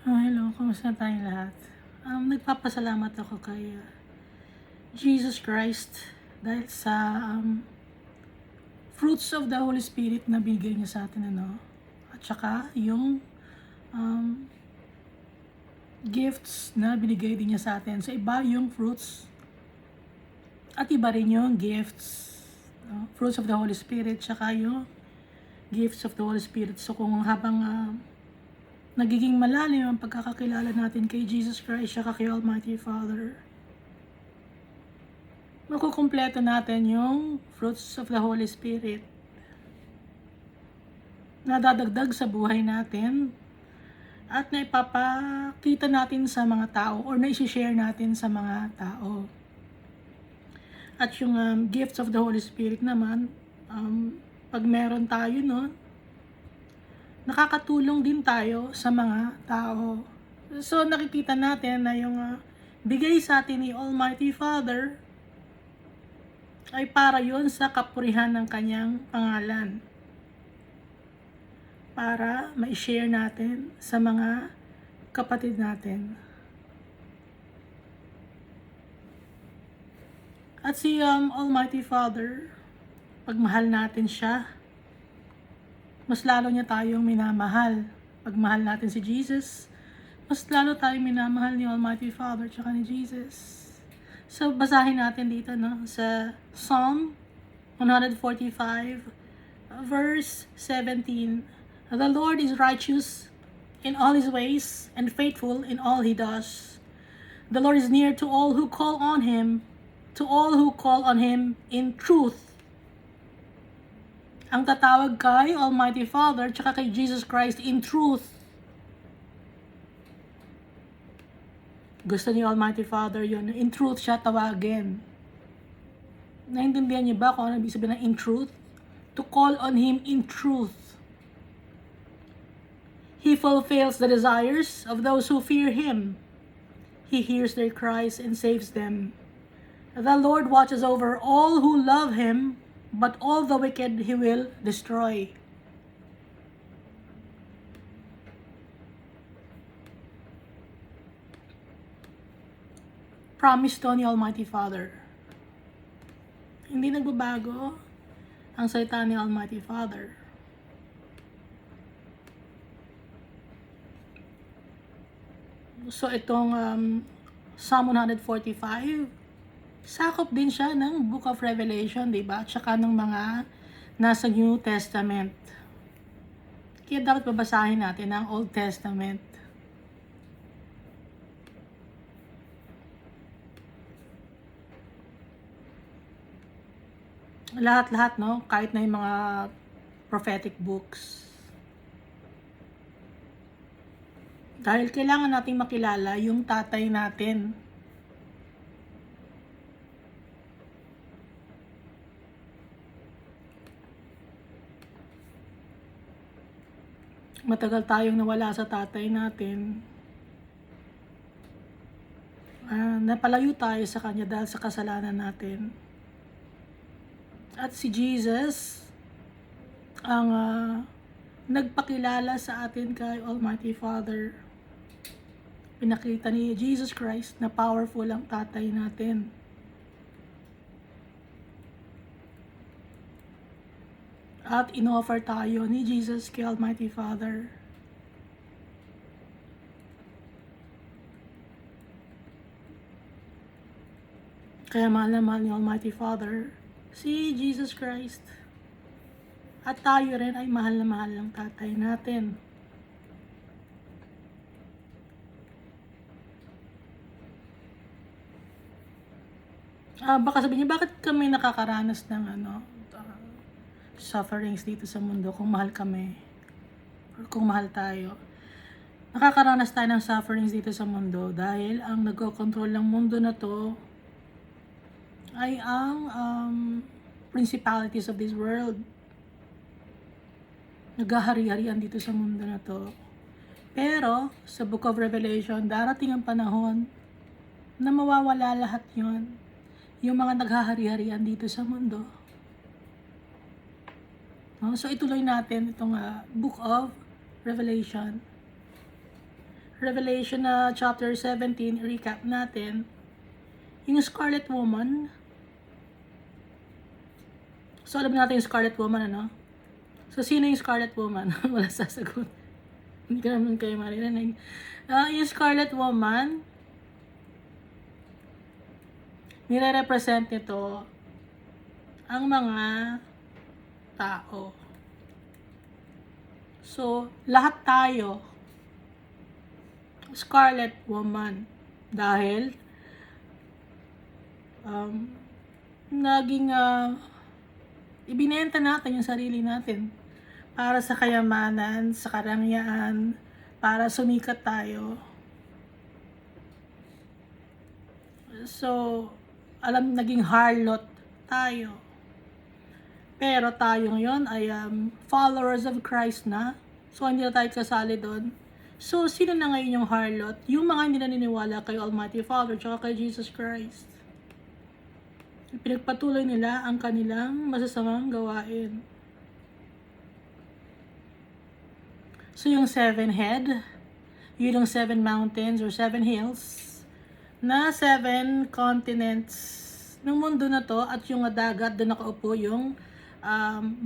Hello, kamusta tayong lahat? Nagpapasalamat ako kay Jesus Christ dahil sa fruits of the Holy Spirit na binigay niya sa atin, At saka yung um, gifts na binigay din niya sa atin. So iba yung fruits at iba rin yung gifts. Fruits of the Holy Spirit, saka yung gifts of the Holy Spirit. So kung habang nagiging malalim ang pagkakakilala natin kay Jesus Christ at kay Almighty Father, makukumpleto natin yung fruits of the Holy Spirit na dadagdag sa buhay natin at na ipapakita natin sa mga tao or na isi-share natin sa mga tao. At yung gifts of the Holy Spirit naman, pag meron tayo nakakatulong din tayo sa mga tao. So nakikita natin na yung bigay sa atin ni Almighty Father ay para yon sa kapurihan ng kanyang pangalan. Para ma-share natin sa mga kapatid natin. At si Almighty Father, pagmahal natin siya, mas lalo niya tayong minamahal. Pag mahal natin si Jesus, mas lalo tayong minamahal ni Almighty Father tsaka ni Jesus. So, basahin natin dito, sa Psalm 145, verse 17. The Lord is righteous in all His ways and faithful in all He does. The Lord is near to all who call on Him, in truth. Ang tatawag kay Almighty Father tsaka kay Jesus Christ in truth. Gusto ni Almighty Father yun. In truth siya tawagin. Naintindihan niyo ba kung ano ibig sabihin ng in truth? To call on Him in truth. He fulfills the desires of those who fear Him. He hears their cries and saves them. The Lord watches over all who love Him, but all the wicked He will destroy. Promise to ni Almighty Father. Hindi nagbabago ang salita ni Almighty Father. So itong Psalm 145, sakop din siya ng Book of Revelation, diba? At saka ng mga nasa New Testament. Kaya dapat babasahin natin ang Old Testament. Lahat-lahat, kahit na yung mga prophetic books. Dahil kailangan nating makilala yung tatay natin. Matagal tayong nawala sa tatay natin. Napalayo tayo sa kanya dahil sa kasalanan natin. At si Jesus ang nagpakilala sa atin kay Almighty Father. Pinakita ni Jesus Christ na powerful ang tatay natin. At inoffer tayo ni Jesus kay Almighty Father. Kaya mahal na mahal ni Almighty Father si Jesus Christ. At tayo rin ay mahal na mahal ng tatay natin. Baka sabihin niyo, bakit kami nakakaranas ng sufferings dito sa mundo kung mahal kami or kung mahal tayo? Nakakaranas tayo ng sufferings dito sa mundo dahil ang nagko-control ng mundo na to ay ang principalities of this world. Naghahari-harian dito sa mundo na to. Pero sa Book of Revelation, darating ang panahon na mawawala lahat yon. Yung mga naghahari-harian dito sa mundo. So ituloy natin itong Book of Revelation. Revelation na chapter 17, recap natin. Yung Scarlet Woman. So, alam natin yung Scarlet Woman, ano? So, sino yung Scarlet Woman? Wala sasagot. Hindi ka naman kayo maririnig. Yung Scarlet Woman, nire-represent nito ang mga tao. So, lahat tayo, Scarlet Woman. Dahil, naging, ibinenta natin yung sarili natin para sa kayamanan, sa karangyaan, para sumikat tayo. So, naging harlot tayo. Pero tayo ngayon ay followers of Christ na. So, hindi na tayo kasali doon. So, sino na ngayon yung harlot? Yung mga hindi naniniwala kay Almighty Father tsaka kay Jesus Christ. Pinagpatuloy nila ang kanilang masasamang gawain. So, yung 7 head, yun yung 7 mountains or 7 hills, na 7 continents ng mundo na to, at yung dagat, doon nakaupo yung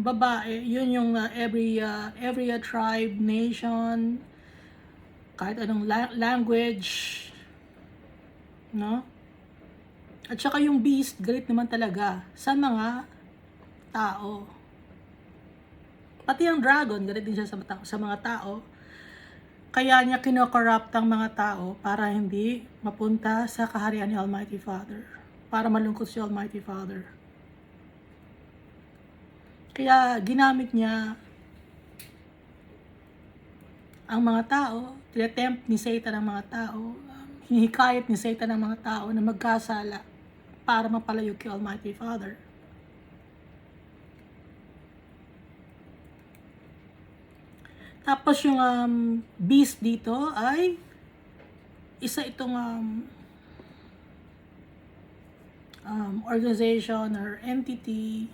babae, yun yung every tribe, nation, kahit anong language, no? At saka yung beast, galit naman talaga sa mga tao. Pati ang dragon, galit din siya sa mga tao. Kaya niya kinokorrupt ang mga tao para hindi mapunta sa kaharian ni Almighty Father. Para malungkot si Almighty Father. Kaya ginamit niya ang mga tao, tinatempt ni Satan ang mga tao, hinihikayat ni Satan ang mga tao na magkasala para mapalayo kay Almighty Father. Tapos yung beast dito ay isa itong organization or entity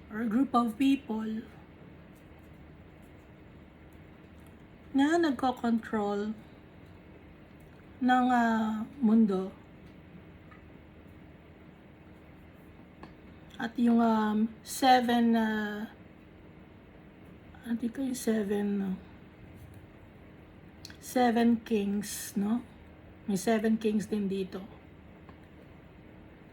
or group of people na nagko-control ng mundo. At yung 7 kings, no? May 7 kings din dito.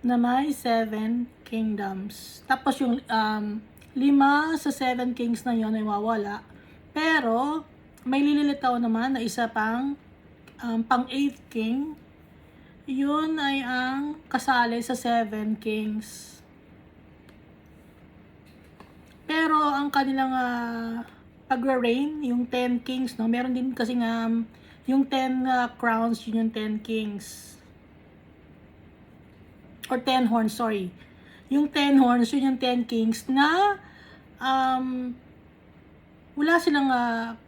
Na may 7 kingdoms. Tapos yung 5 sa 7 kings na yon ay mawala. Pero may lilitaw naman na isa pang pang-8th king. Yun ay ang kasali sa 7 kings. Pero ang kanilang pag-reign, yung 10 kings, no? Meron din kasi yung 10 crowns, yun yung 10 kings. Or 10 horns, sorry. Yung 10 horns, yun yung 10 kings na wala silang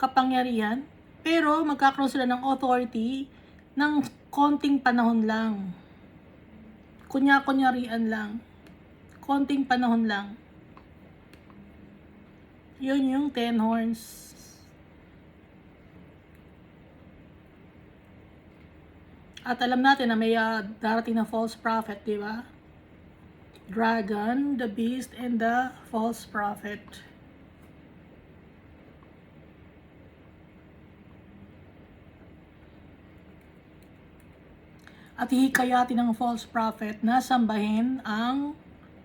kapangyarihan, pero magkakaroon sila ng authority ng konting panahon lang. Kunya-kunyarian lang. Konting panahon lang. Yun yung 10 horns. At alam natin na may darating na false prophet, di ba? Dragon, the beast, and the false prophet. At hihikayatin ng false prophet na sambahin ang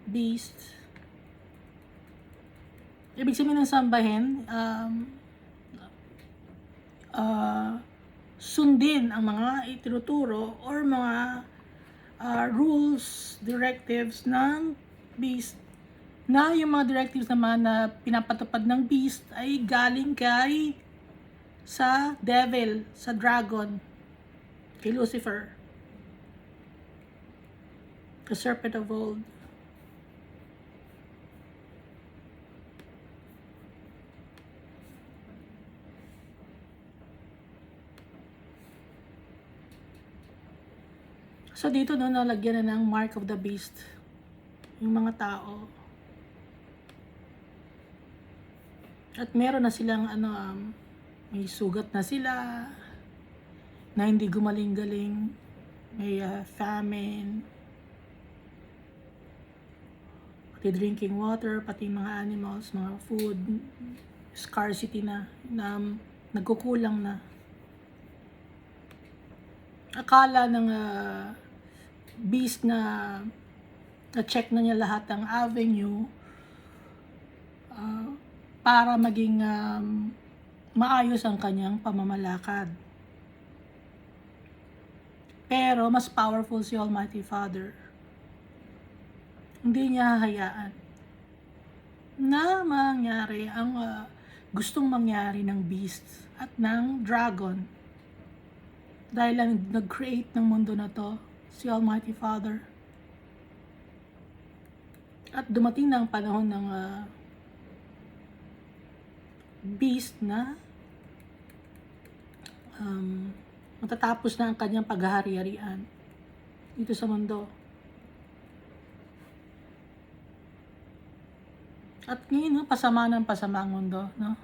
beast. Ibig sabihin ng sambahin, sundin ang mga itinuturo or mga rules, directives ng beast. Na yung mga directives naman na pinapatupad ng beast ay galing sa devil, sa dragon, kay Lucifer, the serpent of old. So dito nalagyan na ng mark of the beast yung mga tao. At meron na silang may sugat na sila. na hindi gumaling-galing, may famine, pati drinking water, pati mga animals, mga food, scarcity na nagkukulang na. Akala ng beast na na-check na niya lahat ng avenue para maging maayos ang kanyang pamamalakad. Pero mas powerful si Almighty Father. Hindi niya hahayaan na mangyari ang gustong mangyari ng beast at ng dragon. Dahil lang nag-create ng mundo na to, si Almighty Father. At dumating na ang panahon ng beast na matatapos na ang kanyang paghahari-harian dito sa mundo. At ngayon, pasama ng pasama ang mundo, no?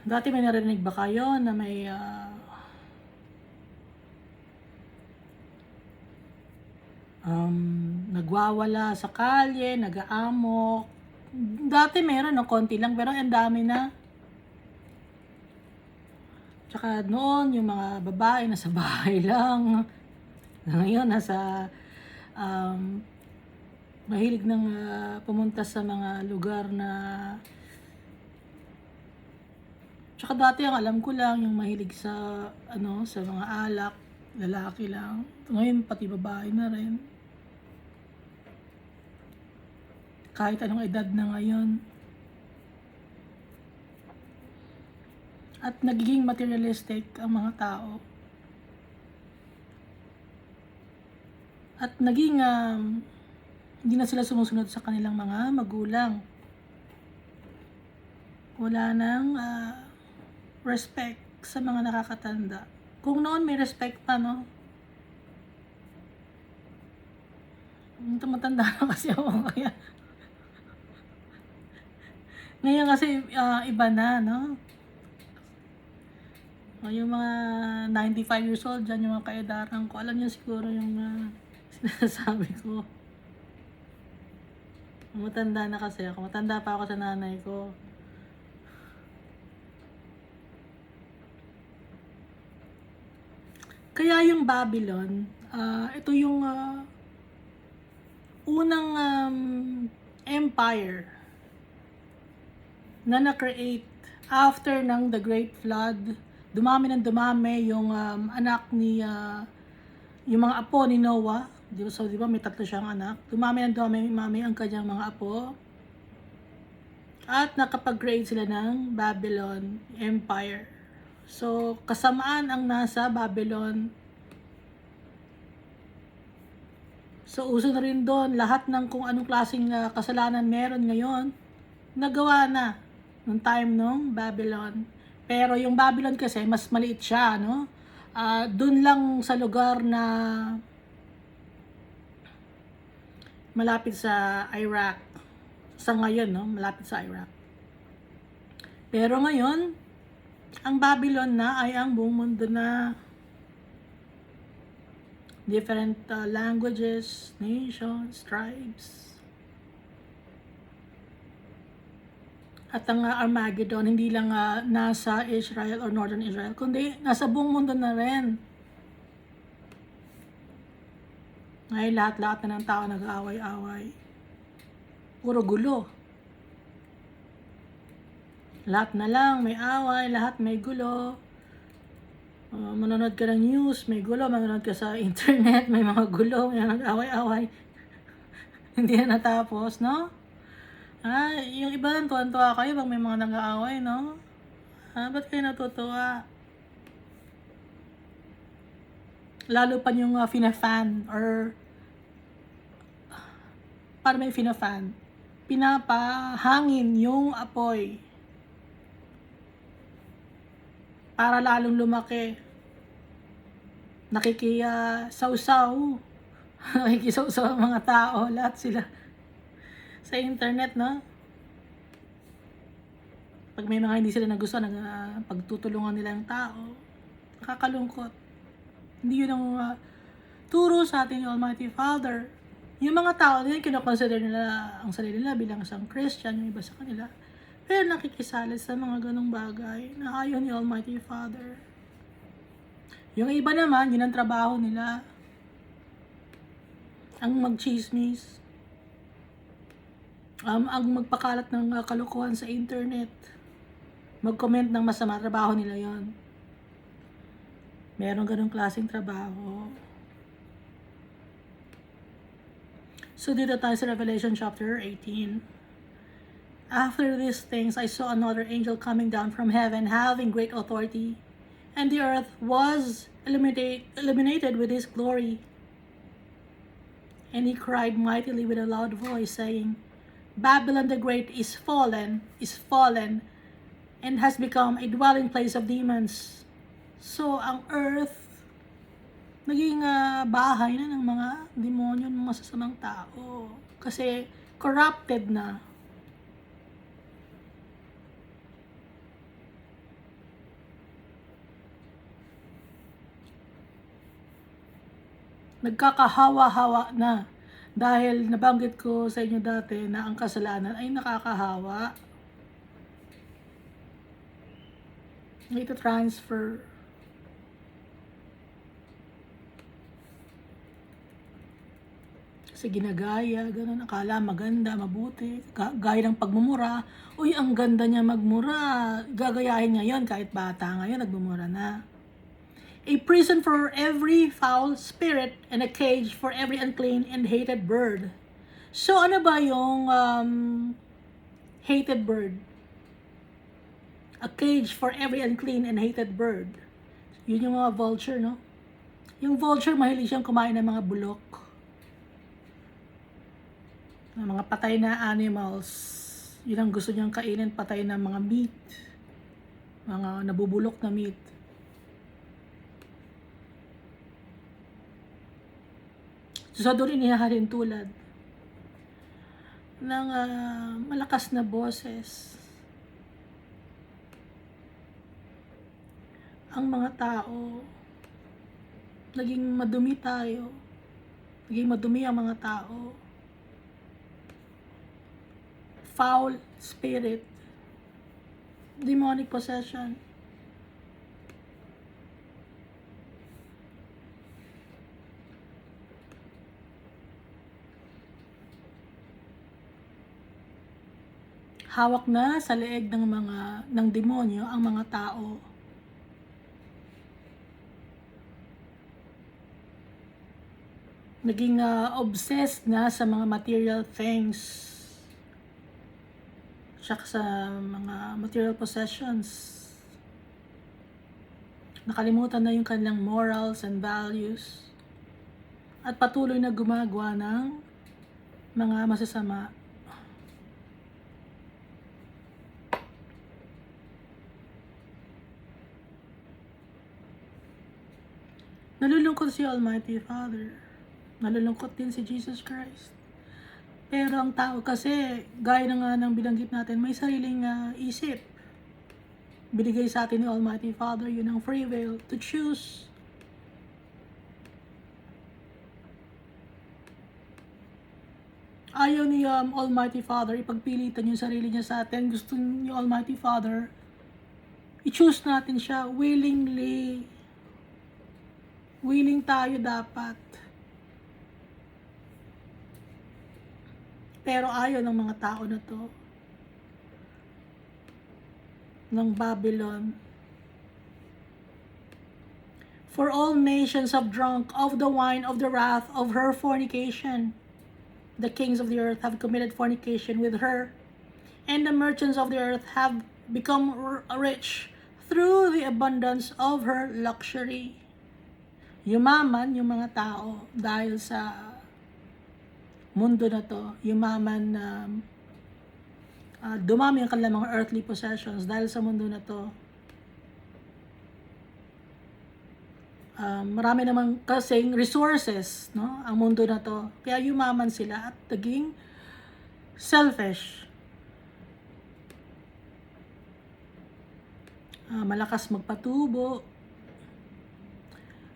Dati may narinig ba kayo na may nagwawala sa kalye, nag-aamok? Dati meron, no, konti lang, pero ang dami na. Tsaka noon, yung mga babae nasa bahay lang. Ngayon, nasa mahilig ng pumunta sa mga lugar na tsaka dati ang alam ko lang yung mahilig sa sa mga alak, lalaki lang. Ngayon pati babae na rin. Kahit anong edad na ngayon. At nagiging materialistic ang mga tao. At naging hindi na sila sumusunod sa kanilang mga magulang. Wala nang respect sa mga nakakatanda. Kung noon may respect pa, no? Matanda na kasi ako kaya. Ngayon kasi iba na, no? Yung mga 95 years old dyan, yung mga kaedaran ko, alam niyo siguro yung sinasabi ko. Matanda na kasi ako. Matanda pa ako sa nanay ko. Kaya yung Babylon, ito yung unang empire na na-create after ng The Great Flood. Dumami ng dumami yung anak ni, yung mga apo ni Noah. So, di ba may 3 siyang anak. Dumami ng dumami ang kanyang mga apo. At nakapag-create sila ng Babylon Empire. So, kasamaan ang nasa Babylon. So, uso na rin doon. Lahat ng kung anong klaseng kasalanan meron ngayon, nagawa na nung time nung Babylon. Pero yung Babylon kasi, mas maliit siya, no? Doon lang sa lugar na malapit sa Iraq. Sa ngayon, no? Malapit sa Iraq. Pero ngayon, ang Babylon na ay ang buong mundo na. Different languages, nations, tribes. At ang Armageddon, hindi lang nasa Israel or Northern Israel, kundi nasa buong mundo na rin. Ngayon, lahat-lahat na ng tao nag-aaway-away. Puro gulo. Lahat na lang may away, lahat may gulo. Manonood ka ng news, may gulo. Manonood ka sa internet, may mga gulo, may nag-away-away. Hindi na natapos, no? Yung iba lang tuwan-tuwa kayo pag may mga nag-aaway, no? Ba't kayo natutuwa? Lalo pa yung fina-fan or para may fina-fan, pinapahangin yung apoy para lalong lumaki. Nakikisaw-saw. Nakikisaw-saw ang mga tao. Lahat sila sa internet, no? Pag may mga hindi sila nagustuhan, pagtutulungan nila ng tao, nakakalungkot. Hindi yun ang turo sa atin ni Almighty Father. Yung mga tao din, kinoconsider nila ang sarili nila bilang isang Christian, yung iba sa kanila. Pero nakikisali sa mga ganong bagay na ayaw ni Almighty Father. Yung iba naman, yun ang trabaho nila. Ang magchismis. Ang magpakalat ng kalokohan sa internet. Mag-comment ng masama, trabaho nila yon. Merong ganong klaseng trabaho. So dito tayo sa Revelation chapter 18. After these things, I saw another angel coming down from heaven, having great authority, and the earth was illuminated with his glory. And he cried mightily with a loud voice, saying, Babylon the Great is fallen, and has become a dwelling place of demons. So, ang earth, naging bahay na ng mga demonyo, ng masasamang tao. Kasi, corrupted na. Nagkakahawa-hawa na. Dahil nabanggit ko sa inyo dati na ang kasalanan ay nakakahawa. Ito transfer. Kasi ginagaya, ganun, akala maganda, mabuti, gaya ng pagmumura. Uy, ang ganda niya magmura. Gagayahin niya yun, kahit bata ngayon, nagmumura na. A prison for every foul spirit and a cage for every unclean and hated bird. So, ano ba yung hated bird? A cage for every unclean and hated bird. Yun yung mga vulture, no? Yung vulture, mahilig siyang kumain ng mga bulok. Ng mga patay na animals. Yun ang gusto niyang kainin, patay na mga meat. Mga nabubulok na meat. So doon inihahalin tulad ng malakas na boses. Ang mga tao, naging madumi tayo. Naging madumi ang mga tao. Foul spirit. Demonic possession. Hawak na sa leeg ng demonyo ang mga tao. Naging obsessed na sa mga material things. Tsaka sa mga material possessions. Nakalimutan na yung kanilang morals and values. At patuloy na gumagawa ng mga masasama. Nalulungkot si Almighty Father. Nalulungkot din si Jesus Christ. Pero ang tao kasi, gaya na nga ng bilanggit natin, may sariling isip. Binigay sa atin ni Almighty Father, yun ang free will to choose. Ayaw ni Almighty Father, ipagpilitan yung sarili niya sa atin. Gusto ni Almighty Father, i-choose natin siya willingly. Willing tayo dapat. Pero ayaw ng mga tao na to. Ng Babylon. For all nations have drunk of the wine of the wrath of her fornication. The kings of the earth have committed fornication with her. And the merchants of the earth have become rich through the abundance of her luxury. Yumaman yung mga tao dahil sa mundo na to. Yumaman na dumami ang kanilang mga earthly possessions dahil sa mundo na to. Marami namang kasing resources, no? Ang mundo na to. Kaya yumaman sila at naging selfish. malakas magpatubo,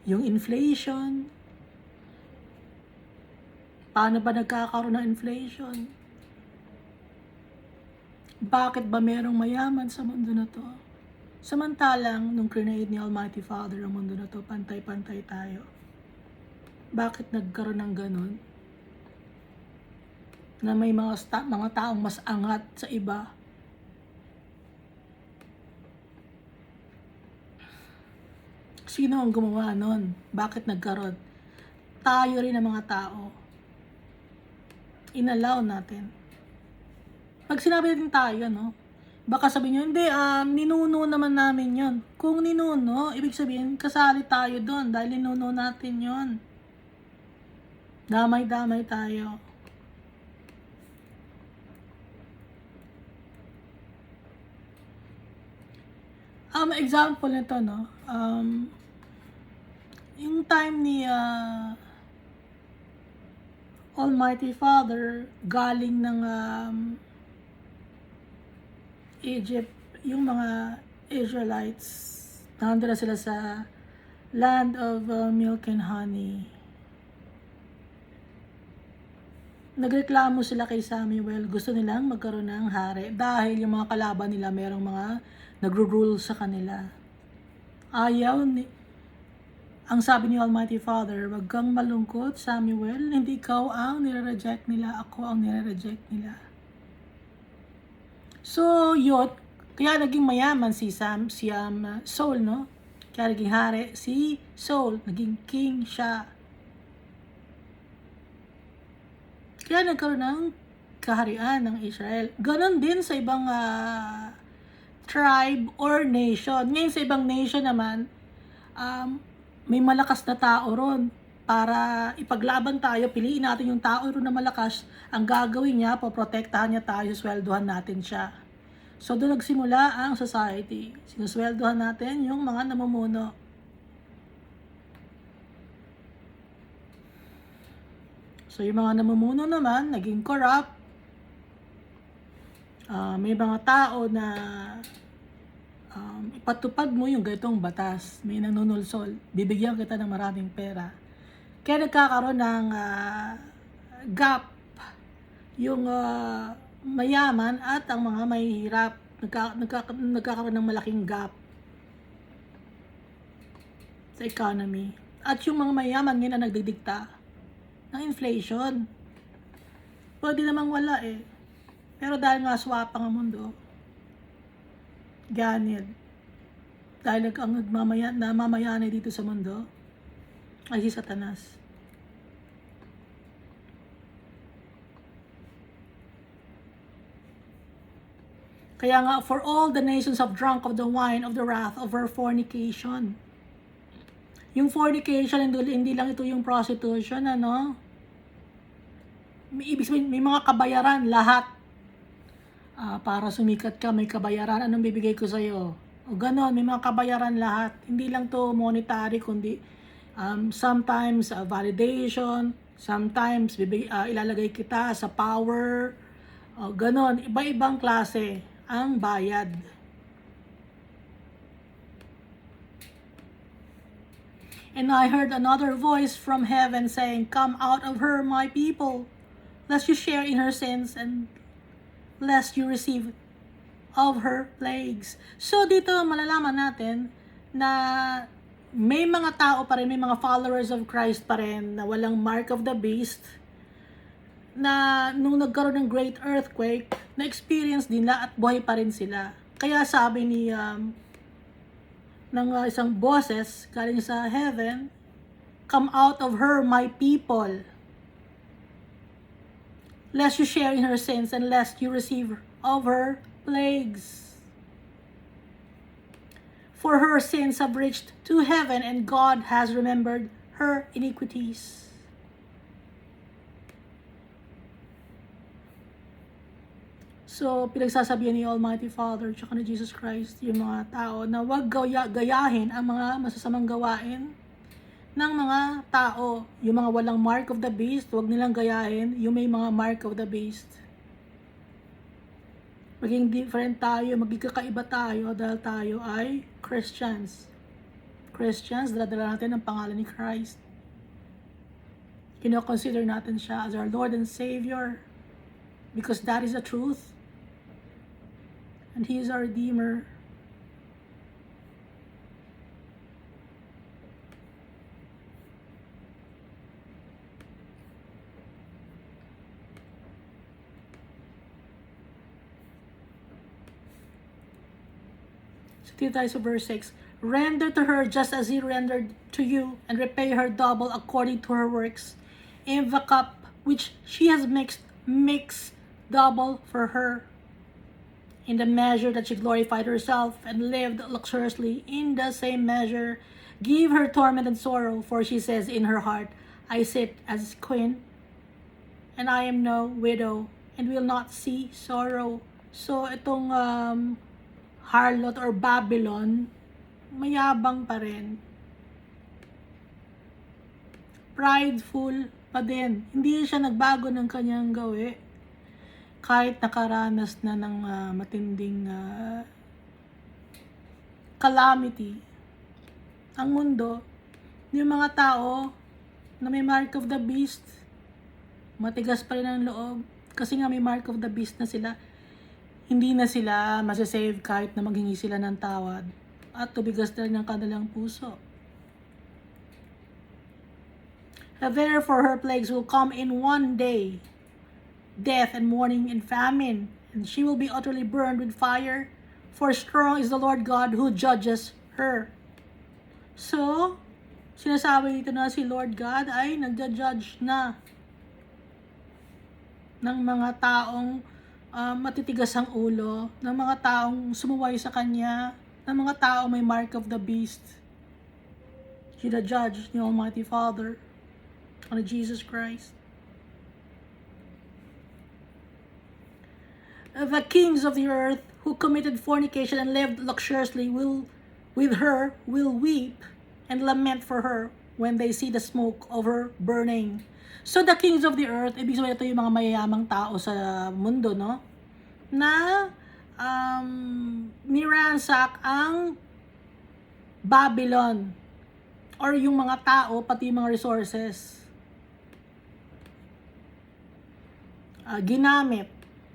yung inflation. Paano ba nagkakaroon ng inflation? Bakit ba merong mayaman sa mundo na to? Samantalang, nung create ni Almighty Father ang mundo na to, pantay-pantay tayo. Bakit nagkaroon ng ganun? Na may mga taong mas angat sa iba. Sino ang gumawa nun? Bakit nagkaroon? Tayo rin ang mga tao. Inallow natin. Pag sinabi natin tayo, no? Baka sabihin nyo, hindi, ninuno naman namin yon. Kung ninuno, ibig sabihin, kasali tayo doon dahil ninuno natin yon. Damay-damay tayo. Example nito, no? Yung time ni Almighty Father, galing ng Egypt, yung mga Israelites, nandun na sila sa land of milk and honey. Nagreklamo sila kay Samuel, gusto nilang magkaroon ng hari dahil yung mga kalaban nila merong mga nagro-rule sa kanila. Ang sabi ni Almighty Father, wag kang malungkot, Samuel, hindi ikaw ang nire-reject nila, ako ang nire-reject nila. So, kaya naging mayaman si Saul, no? Kaya naging hari si Saul, naging king siya. Kaya nagkaroon ng kaharian ng Israel. Ganon din sa ibang tribe or nation. Ngayon sa ibang nation naman, may malakas na tao ron. Para ipaglaban tayo, piliin natin yung tao ron na malakas. Ang gagawin niya, poprotektahan niya tayo, sweldohan natin siya. So doon nagsimula ang society. Sinusweldohan natin yung mga namumuno. So yung mga namumuno naman, naging corrupt. May mga tao na ipatupad mo yung ganitong batas. May nanunulsol. Bibigyan kita ng maraming pera. Kaya nagkakaroon ng gap yung mayaman at ang mga mahihirap. Nagkakaroon ng malaking gap sa economy. At yung mga mayaman ngayon na nagdidikta ng inflation. Pwede namang wala eh. Pero dahil nga swapang ang mundo, ganyan. Dahil ang namamayani dito sa mundo ay si Satanas. Kaya nga, for all the nations have drunk of the wine of the wrath of her fornication. Yung fornication, hindi lang ito yung prostitution, ano? Ibig sabihin, may mga kabayaran, lahat. Para sumikat ka, may kabayaran. Anong bibigay ko sa'yo? O ganon, may mga kabayaran lahat. Hindi lang to monetary, kundi sometimes validation, sometimes ilalagay kita sa power. O ganon, iba-ibang klase ang bayad. And I heard another voice from heaven saying, "Come out of her, my people, lest you share in her sins and lest you receive of her plagues." So dito malalaman natin na may mga tao pa rin, may mga followers of Christ pa rin na walang mark of the beast, na nung nagkaroon ng great earthquake, na-experience nila at buhay pa rin sila. Kaya sabi ni ng isang boses galing sa heaven, "Come out of her, my people, lest you share in her sins and lest you receive of her plagues. For her sins have reached to heaven, and God has remembered her iniquities." So, pinagsasabihan ni Almighty Father tsaka ni Jesus Christ yung mga tao na huwag gayahin ang mga masasamang gawain ng mga tao. Yung mga walang mark of the beast, huwag nilang gayahin yung may mga mark of the beast. Maging different tayo, maging kakaiba tayo dahil tayo ay Christians. Christians, dala-dala natin ang pangalan ni Christ. Kino-consider natin siya as our Lord and Savior because that is the truth. And He is our Redeemer. Dito tayo sa verse 6. Render to her just as He rendered to you, and repay her double according to her works. In the cup which she has mixed, mix double for her. In the measure that she glorified herself and lived luxuriously, in the same measure, give her torment and sorrow, for she says in her heart, I sit as queen, and I am no widow, and will not see sorrow. So, itong harlot or Babylon, mayabang pa rin. Prideful pa din. Hindi siya nagbago ng kanyang gawi. Kahit nakaranas na ng matinding calamity. Ang mundo, yung mga tao na may mark of the beast, matigas pa rin ang loob. Kasi nga may mark of the beast na sila. Hindi na sila masasave kahit na maghingi sila ng tawad at tubigas na rin ang kanilang puso. Therefore her plagues will come in one day, death and mourning and famine, and she will be utterly burned with fire, for strong is the Lord God who judges her. So, sinasabi dito na si Lord God ay nagja-judge na ng mga taong matitigas ang ulo, ng mga taong sumuway sa Kanya, ng mga taong may mark of the beast. He the judge, the Almighty Father, on Jesus Christ. The kings of the earth who committed fornication and lived luxuriously will weep and lament for her when they see the smoke of her burning. So the kings of the earth, ibig sabihin ito yung mga mayayamang tao sa mundo, no? Na niransak ang Babylon or yung mga tao, pati yung mga resources. Ginamit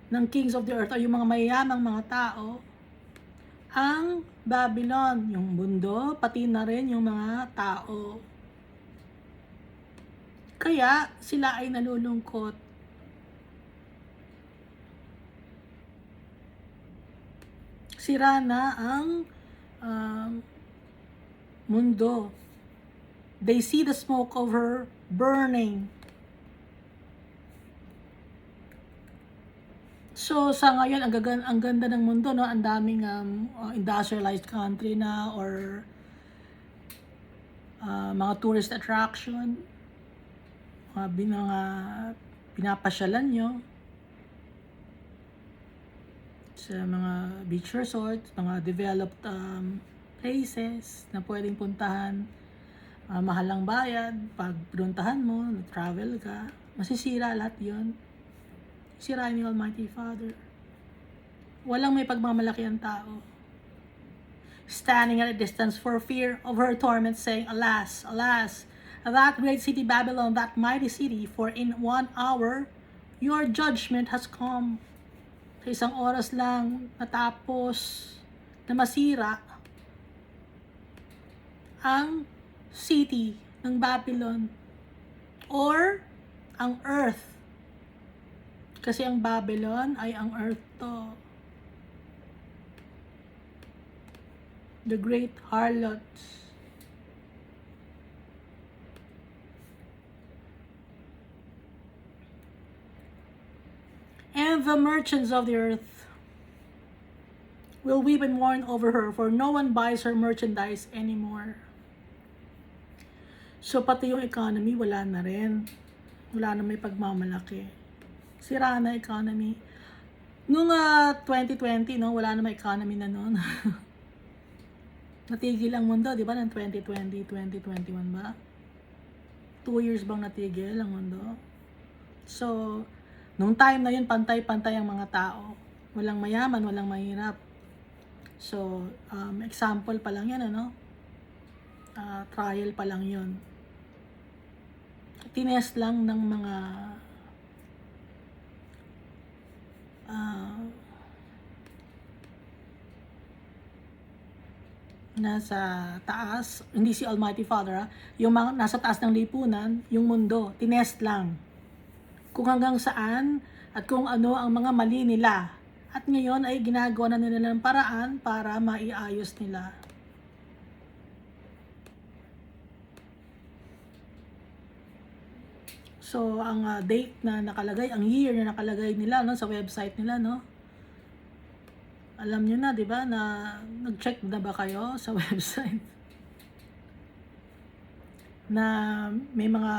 ng kings of the earth o yung mga mayayamang mga tao ang Babylon, yung mundo, pati na rin yung mga tao. Kaya sila ay nalulungkot. Sira na ang mundo. They see the smoke of her burning. So sa ngayon ang ganda ng mundo, no? Ang daming industrialized country na or mga tourist attraction. Mga pinapasyalan nyo sa mga beach resorts, mga developed places na pwedeng puntahan, mahal lang bayad. Pag pinuntahan mo, travel ka, masisira lahat yun. Sira ni Almighty Father. Walang may pagmamalaki ang tao. Standing at a distance for fear of her torment, saying, Alas, alas, that great city Babylon, that mighty city, for in 1 hour your judgment has come. Sa isang oras lang natapos na masira ang city ng Babylon or ang earth. Kasi ang Babylon ay ang earth to. The great harlots. And the merchants of the earth will weep and mourn over her, for no one buys her merchandise anymore. So pati yung economy, wala na rin. Wala na may pagmamalaki. Sira na economy. Noong 2020, no, wala na may economy na noon. Natigil ang mundo, di ba? Ng 2020, 2021 ba? 2 years bang natigil ang mundo? So, nung time na yun, pantay-pantay ang mga tao. Walang mayaman, walang mahirap. So, example pa lang yan, ano? Trial pa lang yun. Tinest lang ng mga nasa taas, hindi si Almighty Father, yung mga nasa taas ng lipunan, yung mundo, tinest lang. Kung hanggang saan at kung ano ang mga mali nila. At ngayon ay ginagawa na nila ng paraan para maiayos nila. So, ang date na nakalagay, ang year na nakalagay nila, no, sa website nila, no? Alam nyo na, di ba, na nag-check na ba kayo sa website? Na may mga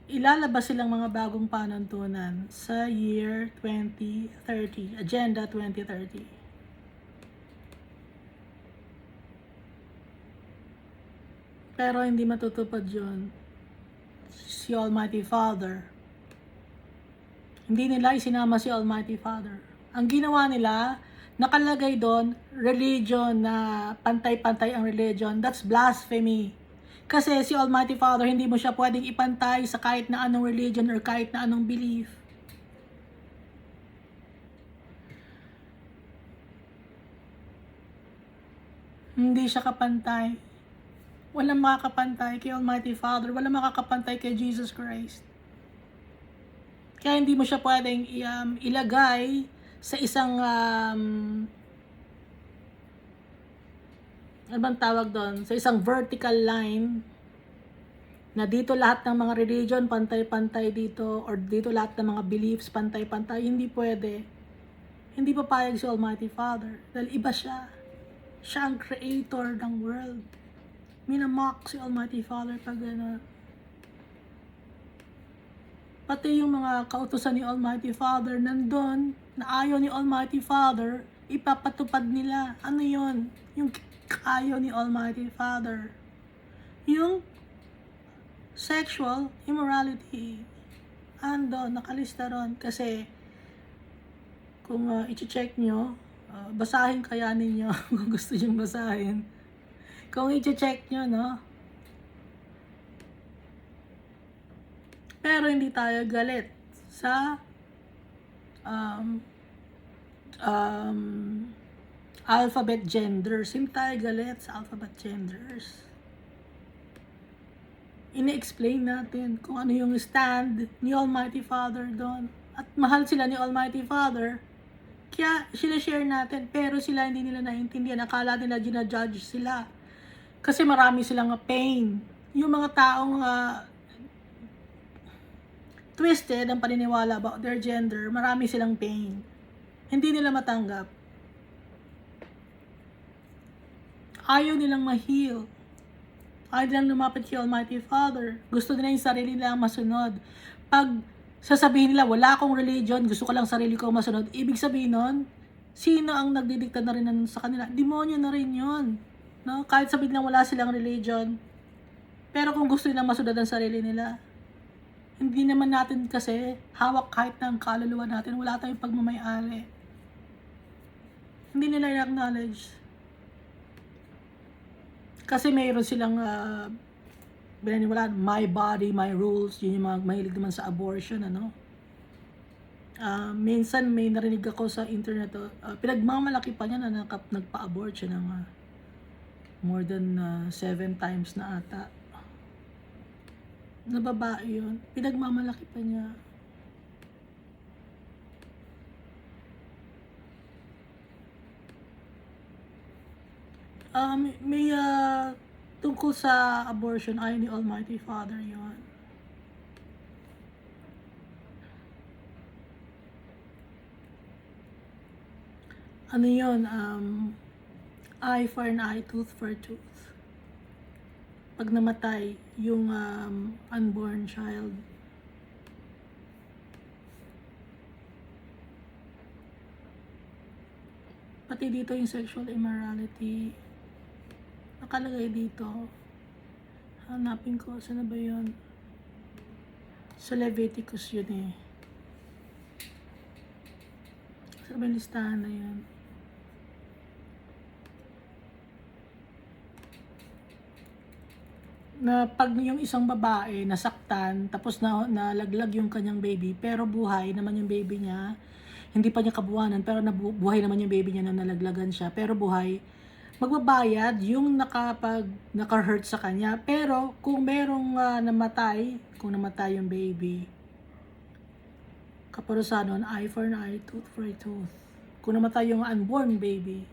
ilalabas silang mga bagong panuntunan sa year 2030, Agenda 2030. Pero hindi matutupad yun. Si Almighty Father. Hindi nila isinama si Almighty Father. Ang ginawa nila, nakalagay doon, religion na pantay-pantay ang religion. That's blasphemy. Kasi si Almighty Father, hindi mo siya pwedeng ipantay sa kahit na anong religion or kahit na anong belief. Hindi siya kapantay. Walang makakapantay kay Almighty Father. Walang makakapantay kay Jesus Christ. Kaya hindi mo siya pwedeng ilagay sa isang ano bang tawag doon? Sa isang vertical line na dito lahat ng mga religion pantay-pantay dito, or dito lahat ng mga beliefs pantay-pantay. Hindi pwede. Hindi papayag si Almighty Father dahil iba siya. Siya ang creator ng world. Minamock si Almighty Father pag pati yung mga kautusan ni Almighty Father nandun, na ayaw ni Almighty Father, ipapatupad nila. Ano yon? Yung ayaw ni Almighty Father. Yung sexual immorality. Ando, nakalista ron. Kasi, kung i-check nyo, basahin kaya ninyo kung gusto nyo basahin. Kung i-check nyo, no? Pero hindi tayo galit sa alphabet genders. Hindi tayo galit sa alphabet genders. Ini-explain natin kung ano yung stand ni Almighty Father doon. At mahal sila ni Almighty Father. Kaya sila share natin. Pero sila hindi nila naiintindihan. Akala nila ginajudge sila. Kasi marami silang pain. Yung mga taong twisted ang paniniwala about their gender, marami silang pain. Hindi nila matanggap. Ayaw nilang ma-heal. Ayaw nilang lumapit kay Almighty Father. Gusto nila yung sarili nilang masunod. Pag sasabihin nila, wala akong religion, gusto ko lang sarili ko masunod, ibig sabihin nun, sino ang nagdidikta na rin sa kanila? Demonyo na rin yun. No? Kahit sabihin nilang wala silang religion, pero kung gusto nilang masunod ang sarili nila, hindi naman natin kasi hawak kahit ng kaluluwa natin. Wala tayong pagmamayari. Hindi nila i-acknowledge. Kasi mayroon silang binaniwalaan, my body, my rules. Yun yung mga mahilig naman sa abortion, ano. Minsan may narinig ako sa internet, pinagmamalaki pa niya na nagpa-abort siya ng more than 7 times na ata. Na babae yun. Pinagmamalaki pa niya. May tungkol sa abortion, ayaw ni Almighty Father yun. Ano yun? Eye for an eye, tooth for tooth. Pag namatay yung unborn child, pati dito yung sexual immorality, nakalagay dito. Hanapin ko, saan na ba yun? Sa Leviticus yun eh. May listahan na yan. Na pag yung isang babae nasaktan, tapos nalaglag yung kanyang baby, pero buhay naman yung baby niya, hindi pa niya kabuwanan, pero buhay naman yung baby niya na nalaglagan siya, pero buhay, magbabayad yung naka-hurt sa kanya. Pero kung merong kung namatay yung baby, kaparusahan nun, eye for an eye, tooth for a tooth. Kung namatay yung unborn baby,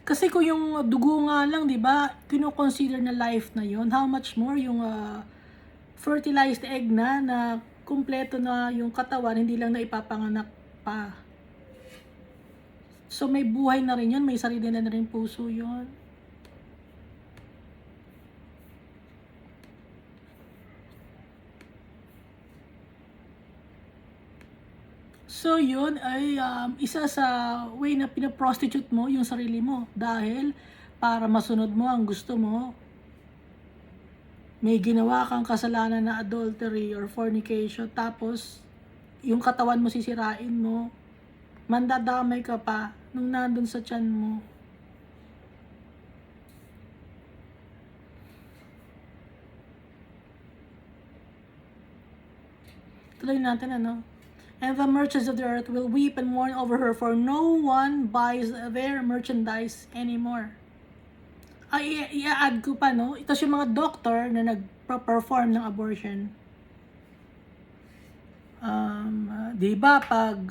kasi kung yung dugo nga lang, di ba, kino-consider na life na yon, how much more yung fertilized egg na kumpleto na yung katawan, hindi lang na ipapanganak pa. So may buhay na rin yun, may sarili na rin puso yun. So yun ay isa sa way na pinaprostitute mo yung sarili mo dahil para masunod mo ang gusto mo, may ginawa kang kasalanan na adultery or fornication, tapos yung katawan mo sisirain mo, mandadamay ka pa nung nandun sa tiyan mo. Tuloy natin ano. And the merchants of the earth will weep and mourn over her, for no one buys their merchandise anymore. Ay, i-add ko pa, no? Ito yung mga doctor na nag-perform ng abortion. Di ba pag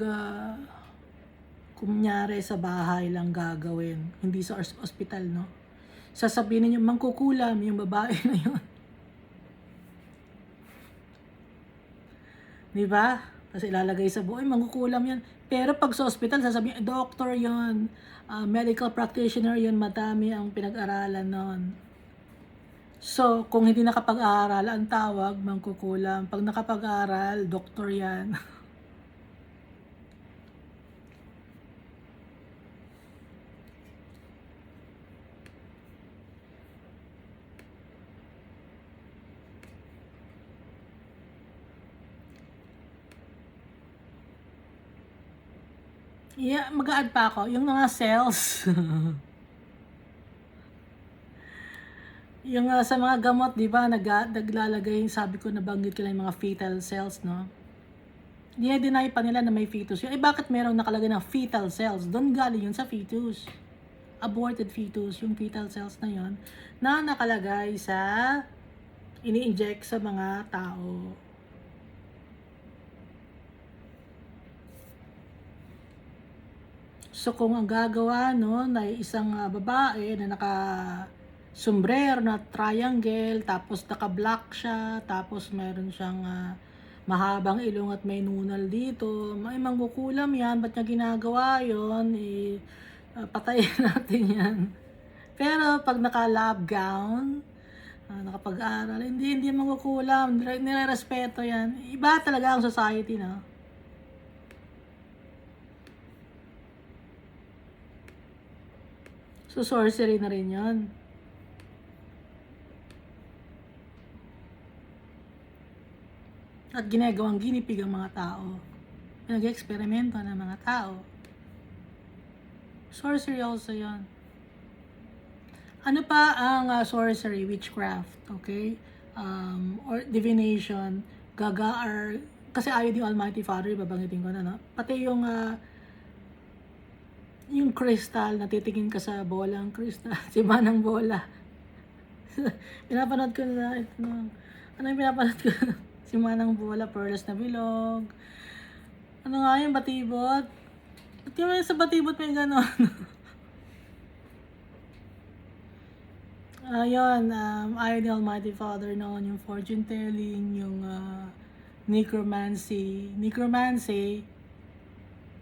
kunyari sa bahay lang gagawin, hindi sa ospital, no? Sasabihin niyo mangkukulam yung babae na yun. Di ba? Kasi ilalagay sa buhay, mangkukulam yan. Pero pag sa ospital, sasabihin, doctor yon, medical practitioner yon, madami ang pinag-aralan nun. So, kung hindi nakapag-aaral, ang tawag, mangkukulam. Pag nakapag-aaral, doktor yan. Yeah, mag-a-add pa ako. Yung mga cells. Yung sa mga gamot, di ba, naglalagay, sabi ko, nabanggit ko lang yung mga fetal cells, no? Deny pa nila na may fetus yun. Eh, bakit merong nakalagay ng fetal cells? Doon galing yun sa fetus. Aborted fetus, yung fetal cells na yun, na nakalagay sa, ini-inject sa mga tao. So kung ang gagawa noon ay isang babae na naka-sombrero na triangle, tapos naka-black siya, tapos meron siyang mahabang ilong at may nunal dito, may mangkukulam yan. Ba't niya ginagawa yun? Patayin natin yan. Pero pag naka-lab gown, nakapag-aral, hindi mangkukulam, nire-respeto yan. Iba talaga ang society, no? So, sorcery na rin yun. At ginagawang ginipig ang mga tao. Nag-eksperimento ng mga tao. Sorcery also yun. Ano pa ang sorcery? Witchcraft, okay? Or divination, kasi ayaw ni Almighty Father, babanggitin ko na, no? Pati yung crystal, natitingin ka sa bolang crystal, si Manang Bola. Pinapanood ko na ito. Ano yung pinapanood ko? Si Manang Bola, Perlas na Bilog. Ano nga yung batibot? Ba't yung sa batibot may gano'n? Ayun, ayaw ni Almighty Father noon, yung fortune telling, yung necromancy,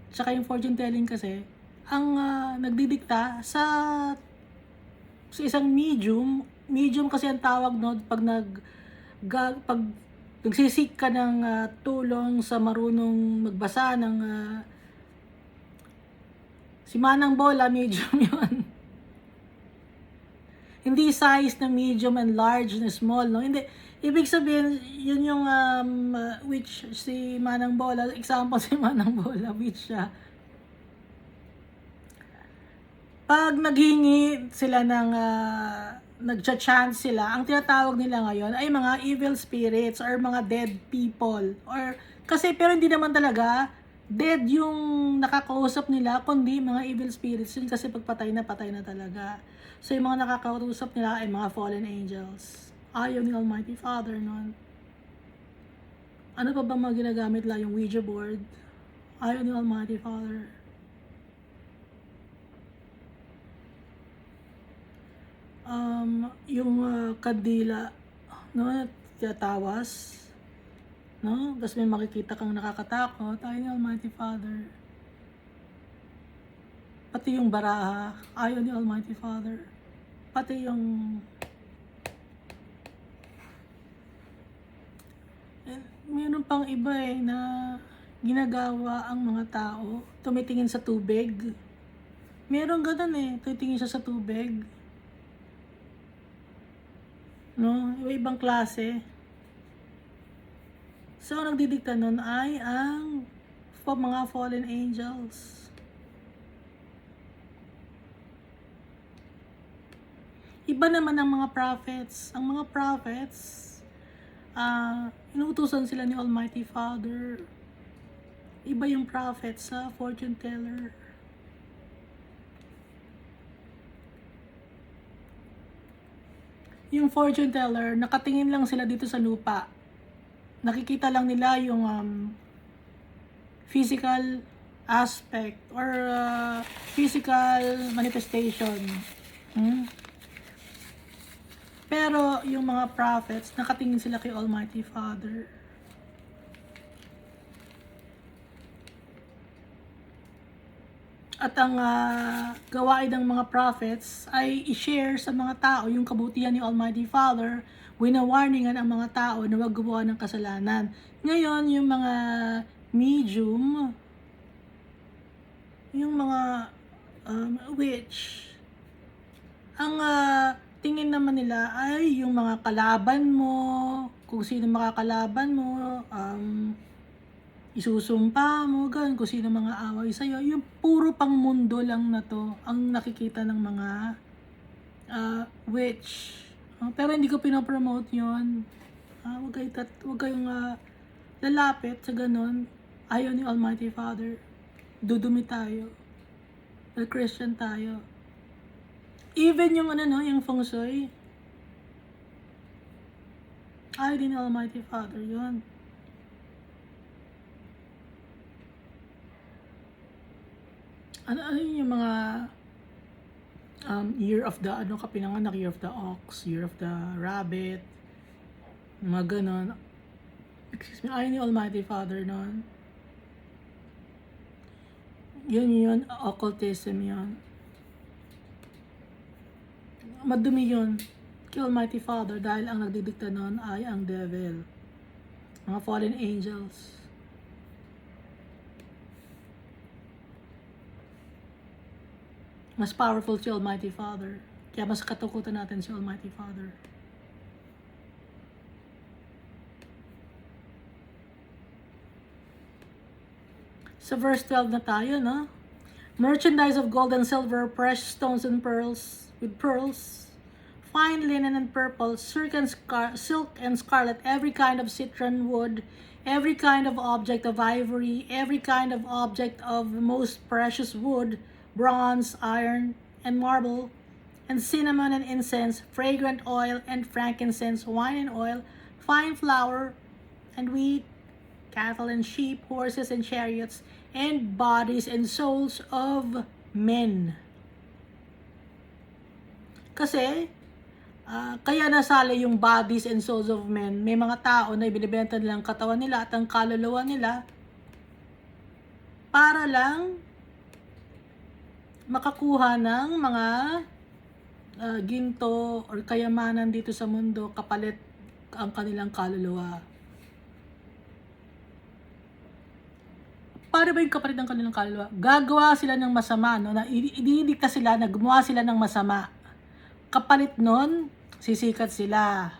tsaka yung fortune telling kasi, ang nagdidikta sa isang medium kasi ang tawag no, pag nagsisik ka ng tulong sa marunong magbasa ng si Manang Bola, medium yon. Hindi size na medium and large na small, no? Hindi. Ibig sabihin, yun yung which si Manang Bola, example si Manang Bola, which siya. Pag naghingi sila ng nagcha-chant sila, ang tinatawag nila ngayon ay mga evil spirits or mga dead people. Or kasi pero hindi naman talaga dead yung nakakausap nila, kundi mga evil spirits yun kasi pagpatay na, patay na talaga. So yung mga nakakausap nila ay mga fallen angels. Ayaw ni Almighty Father nun. Ano pa ba mga ginagamit lang yung Ouija board? Ayaw ni Almighty Father. Yung kandila, no, tatawas, no, tapos may makikita kang nakakatakot, ayaw ni Almighty Father. Pati yung baraha, ayaw ni Almighty Father. Pati yung mayroon pang iba na ginagawa ang mga tao, tumitingin sa tubig. Meron ganun tumitingin siya sa tubig. No, ibang klase. So, ang nagdidikta nun ay ang mga fallen angels. Iba naman ang mga prophets. Ang mga prophets, inuutusan sila ni Almighty Father. Iba yung prophets sa fortune teller. Yung fortune teller, nakatingin lang sila dito sa lupa. Nakikita lang nila yung physical aspect or physical manifestation. Pero yung mga prophets, nakatingin sila kay Almighty Father. At ang gawain ng mga prophets ay i-share sa mga tao yung kabutihan ni Almighty Father, winawarningan ang mga tao na huwag gumawa ng kasalanan. Ngayon, yung mga medium, yung mga witch, ang tingin naman nila ay yung mga kalaban mo, kung sino makakalaban mo, isusumpa mo, ganun, kung sino mga away sa'yo. Yung puro pang mundo lang na to ang nakikita ng mga witch. Pero hindi ko pinopromote yun. Huwag kayong lalapit sa ganun. Ayaw ni Almighty Father. Dudumi tayo. Christian tayo. Even yung yung feng shui. Ayaw din ni Almighty Father yun. Ano yung mga year of the kapinanganak, year of the ox, year of the rabbit, mga ganon. Excuse me, ayaw ni Almighty Father nun. Yun, occultism yun. Madumi yun kay Almighty Father dahil ang nagdidikta nun ay ang devil, mga fallen angels. Mas powerful si Almighty Father. Kaya mas katakutan natin si Almighty Father. Sa verse 12 na tayo, no? Merchandise of gold and silver, precious stones and pearls, with pearls, fine linen and purple, silk and scarlet, every kind of citron wood, every kind of object of ivory, every kind of object of most precious wood, bronze, iron, and marble, and cinnamon and incense, fragrant oil and frankincense, wine and oil, fine flour and wheat, cattle and sheep, horses and chariots, and bodies and souls of men. Kasi, kaya nasali yung bodies and souls of men. May mga tao na ibinibenta nilang katawan nila at ang kaluluwa nila para lang makakuha ng mga ginto or kayamanan dito sa mundo kapalit ang kanilang kaluluwa. Para ba yung kapalit ng kanilang kaluluwa? Gagawa sila ng masama, no? Na ididikta sila na gumawa sila ng masama Kapalit nun, sisikat sila.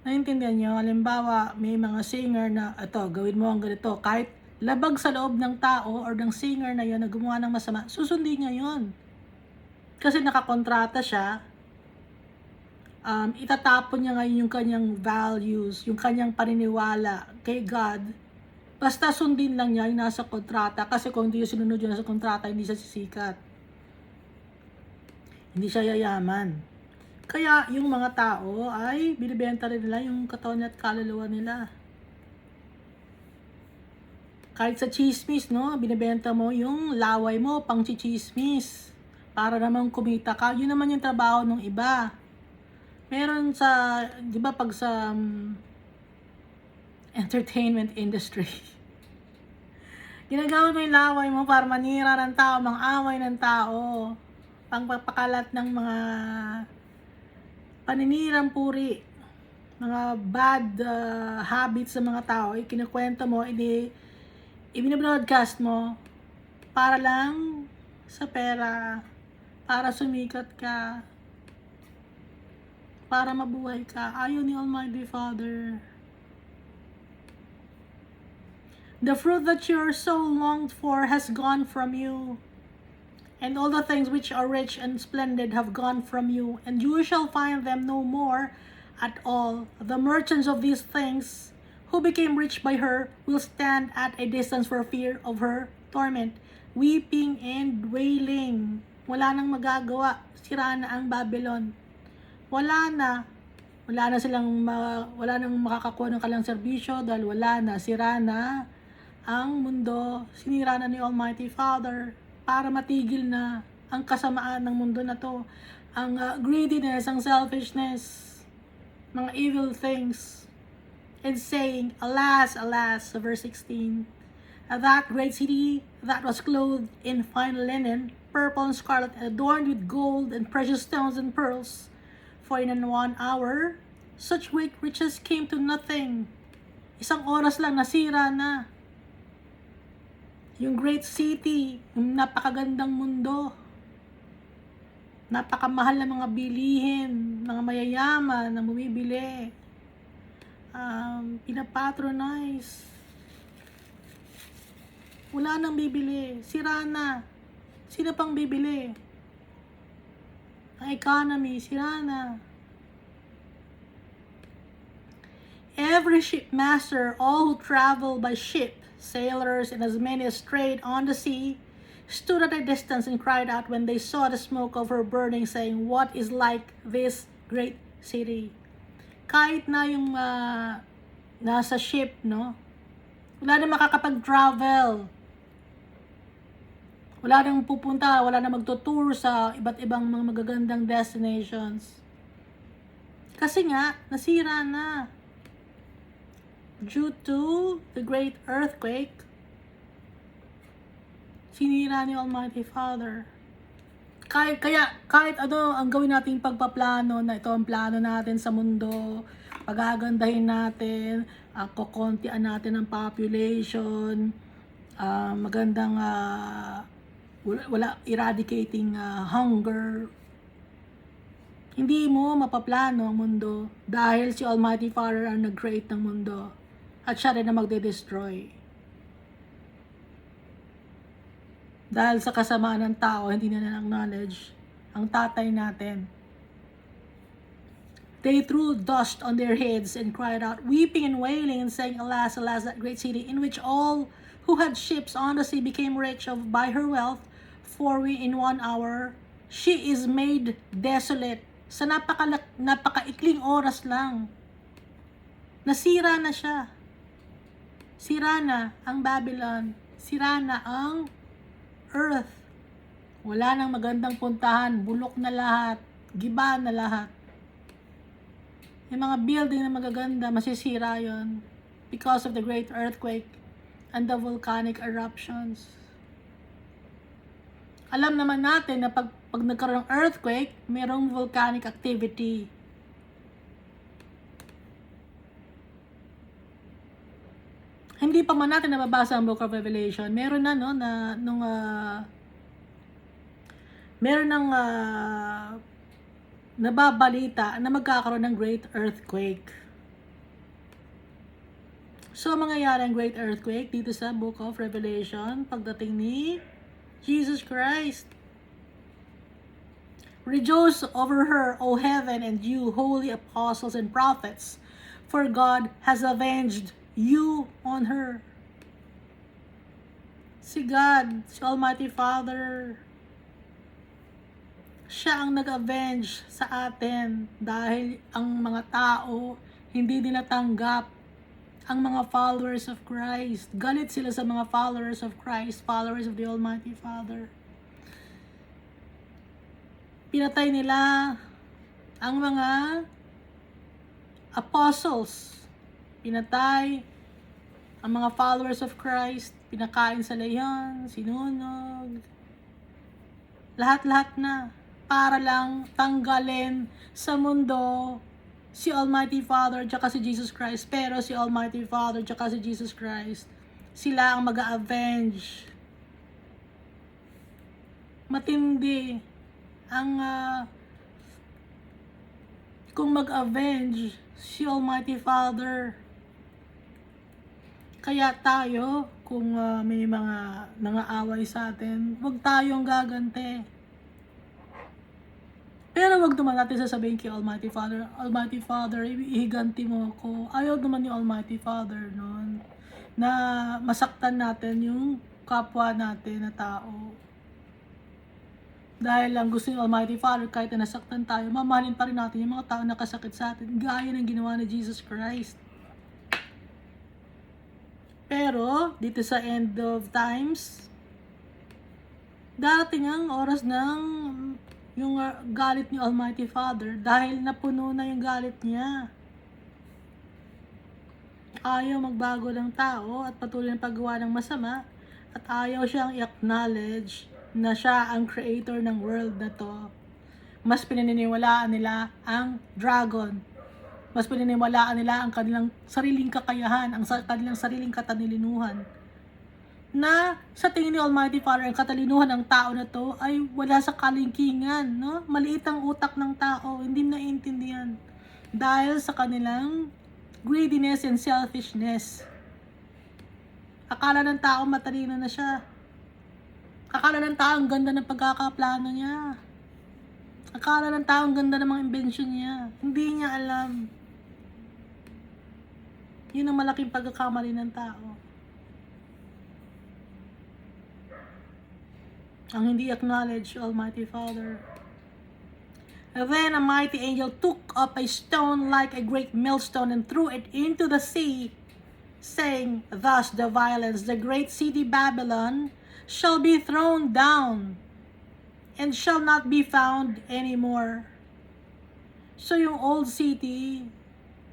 Naiintindihan nyo? Halimbawa, may mga singer na, ito, gawin mo ang ganito. Kahit labag sa loob ng tao or ng singer na yun na gumawa ng masama, susundin niya yun. Kasi nakakontrata siya, itatapon niya ngayon yung kanyang values, yung kanyang paniniwala kay God. Basta sundin lang niya yung nasa kontrata. Kasi kung hindi yung sinunod yung nasa kontrata, hindi siya sisikat. Hindi siya yayaman. Kaya yung mga tao ay binibenta rin nila yung katawan at kaluluwa nila. Kahit sa chismis, no? Binibenta mo yung laway mo pang chismis. Para naman kumita ka. Yun naman yung trabaho ng iba. Meron sa, di ba pag sa entertainment industry, ginagamit mo yung laway mo para manira ng tao, mang-away ng tao, pangpapakalat ng mga paninirang puri, mga bad habits sa mga tao, kinukwento mo, ibinabroadcast mo para lang sa pera, para sumikat ka, para mabuhay ka. Ayaw ni Almighty Father. The fruit that you are so longed for has gone from you, and all the things which are rich and splendid have gone from you, and you shall find them no more at all. The merchants of these things, who became rich by her, will stand at a distance for fear of her torment, weeping and wailing. Wala nang magagawa. Sira na ang Babylon. Wala na wala nang makakakuha ng kanilang serbisyo dahil wala na, sira na ang mundo. Sinira na ni Almighty Father para matigil na ang kasamaan ng mundo na to, ang greediness, ang selfishness, mga evil things. And saying, alas, alas, verse 16, that great city that was clothed in fine linen, purple and scarlet, adorned with gold and precious stones and pearls, for in 1 hour, such great riches came to nothing. Isang oras lang, nasira na. Yung great city, yung napakagandang mundo, napakamahal na mga bilihin, mga mayayaman na bumibili, pinapatronize. Wala nang bibili, sira na. Sino pang bibili? Ang economy, sira na. Every shipmaster, all who travel by ship, sailors and as many as trade on the sea, stood at a distance and cried out when they saw the smoke of her burning, saying, what is like this great city? Kahit na yung nasa ship, no? Wala na makakapag-travel. Wala nang pupunta, wala na magtutour sa iba't ibang mga magagandang destinations. Kasi nga, nasira na. Due to the great earthquake, sinira ni Almighty Father. Kahit ano ang gawin nating pagpaplano, na ito ang plano natin sa mundo, pagagandahin natin, kukontian natin ang population, magandang eradicating hunger. Hindi mo mapaplano ang mundo dahil si Almighty Father ang nag-create ng mundo. At siya rin na magde-destroy. Dahil sa kasamaan ng tao, hindi na na-acknowledge ang tatay natin. They threw dust on their heads and cried out, weeping and wailing and saying, alas, alas, that great city in which all who had ships on the sea became rich by her wealth, for in 1 hour she is made desolate. Sa napakaikling oras lang, nasira na siya. Sira na ang Babylon. Sira na ang earth. Wala nang magandang puntahan. Bulok na lahat. Giba na lahat. Yung mga building na magaganda, masisira yon because of the great earthquake and the volcanic eruptions. Alam naman natin na pag nagkaroon ng earthquake, mayroong volcanic activity. Hindi pa man natin nababasa ang Book of Revelation. Meron na, no, na nung meron ng nababalita na magkakaroon ng great earthquake. So, mangyayari ang great earthquake dito sa Book of Revelation pagdating ni Jesus Christ. Rejoice over her, O heaven, and you, holy apostles and prophets, for God has avenged you on her. Si God, si Almighty Father, siya ang nag-avenge sa atin dahil ang mga tao hindi nila tanggap ang mga followers of Christ. Galit sila sa mga followers of Christ, followers of the Almighty Father. Pinatay nila ang mga apostles. Pinatay ang mga followers of Christ. Pinakain sa layon, sinunog. Lahat-lahat na. Para lang tanggalin sa mundo si Almighty Father at si Jesus Christ. Pero si Almighty Father at si Jesus Christ, sila ang mag-a-avenge. Matindi ang kung mag-avenge si Almighty Father. Kaya tayo, kung may mga nangaaway sa atin, huwag tayong gaganti. Pero wag naman natin sasabihin kay Almighty Father, ihiganti mo ako. Ayaw naman ni Almighty Father noon na masaktan natin yung kapwa natin na tao. Dahil lang gusto ni Almighty Father, kahit na nasaktan tayo, mamahalin pa rin natin yung mga tao na nakasakit sa atin, gaya ng ginawa ni Jesus Christ. Pero, dito sa end of times, darating ang oras ng yung galit ni Almighty Father dahil napuno na yung galit niya. Ayaw magbago ng tao at patuloy ng paggawa ng masama at ayaw siyang i-acknowledge na siya ang creator ng world na to. Mas pinaniniwalaan nila ang dragon. Mas pinaniniwalaan nila ang kanilang sariling kakayahan, ang kanilang sariling katalilinuhan. Na sa tingin ni Almighty Father, ang katalinuhan ng tao na to ay wala sa kalingkingan, no? Maliit ang utak ng tao, hindi naiintindihan. Dahil sa kanilang greediness and selfishness. Akala ng tao matalino na siya. Akala ng tao ang ganda ng pagkakaplano niya. Akala ng tao ang ganda ng mga invention niya. Hindi niya alam. Yun ang malaking pagkakamali ng tao. Ang hindi acknowledge Almighty Father. Then a mighty angel took up a stone like a great millstone and threw it into the sea, saying, thus the violence, the great city Babylon, shall be thrown down, and shall not be found anymore. So yung old city,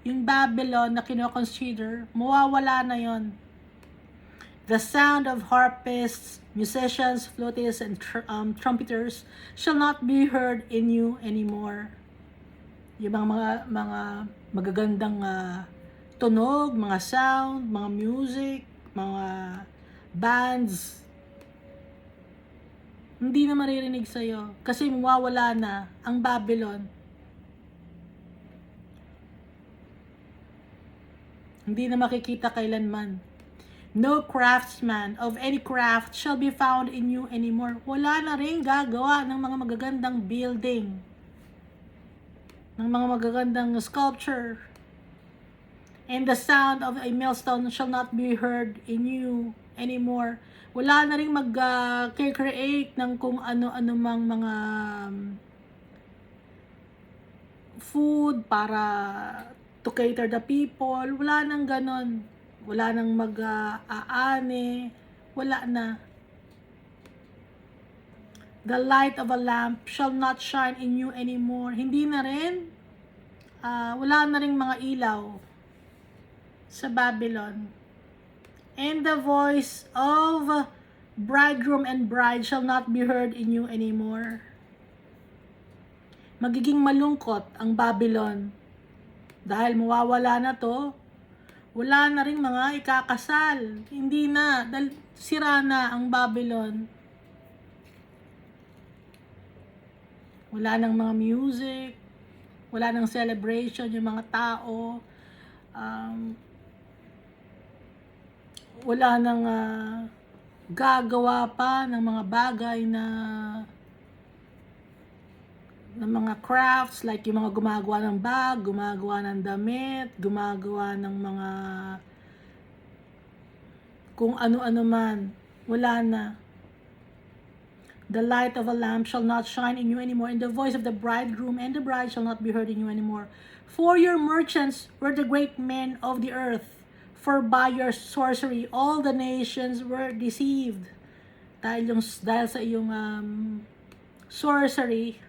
yung Babylon na kino-consider, mawawala na yon. The sound of harpists, musicians, flutists, and trumpeters shall not be heard in you anymore. Yung mga magagandang tunog, mga sound, mga music, mga bands, hindi na maririnig sa'yo kasi mawawala na ang Babylon. Hindi na makikita kailanman. No craftsman of any craft shall be found in you anymore. Wala na rin gagawa ng mga magagandang building, ng mga magagandang sculpture. And the sound of a millstone shall not be heard in you anymore. Wala na rin mag-create ng kung ano-ano mang mga food para to cater the people. Wala nang ganon. Wala nang mag-aane. Wala na. The light of a lamp shall not shine in you anymore. Hindi na rin. Wala na rin mga ilaw sa Babylon. And the voice of bridegroom and bride shall not be heard in you anymore. Magiging malungkot ang Babylon. Dahil mawawala na to, wala na rin mga ikakasal. Hindi na, dahil sira na ang Babylon. Wala nang mga music, Wala nang celebration yung mga tao. Wala nang gagawa pa ng mga bagay na ng mga crafts, like yung mga gumagawa ng bag, gumagawa ng damit, gumagawa ng mga kung ano-ano man. Wala na. The light of a lamp shall not shine in you anymore, and the voice of the bridegroom and the bride shall not be heard in you anymore. For your merchants were the great men of the earth, for by your sorcery all the nations were deceived. Dahil sa iyong sorcery,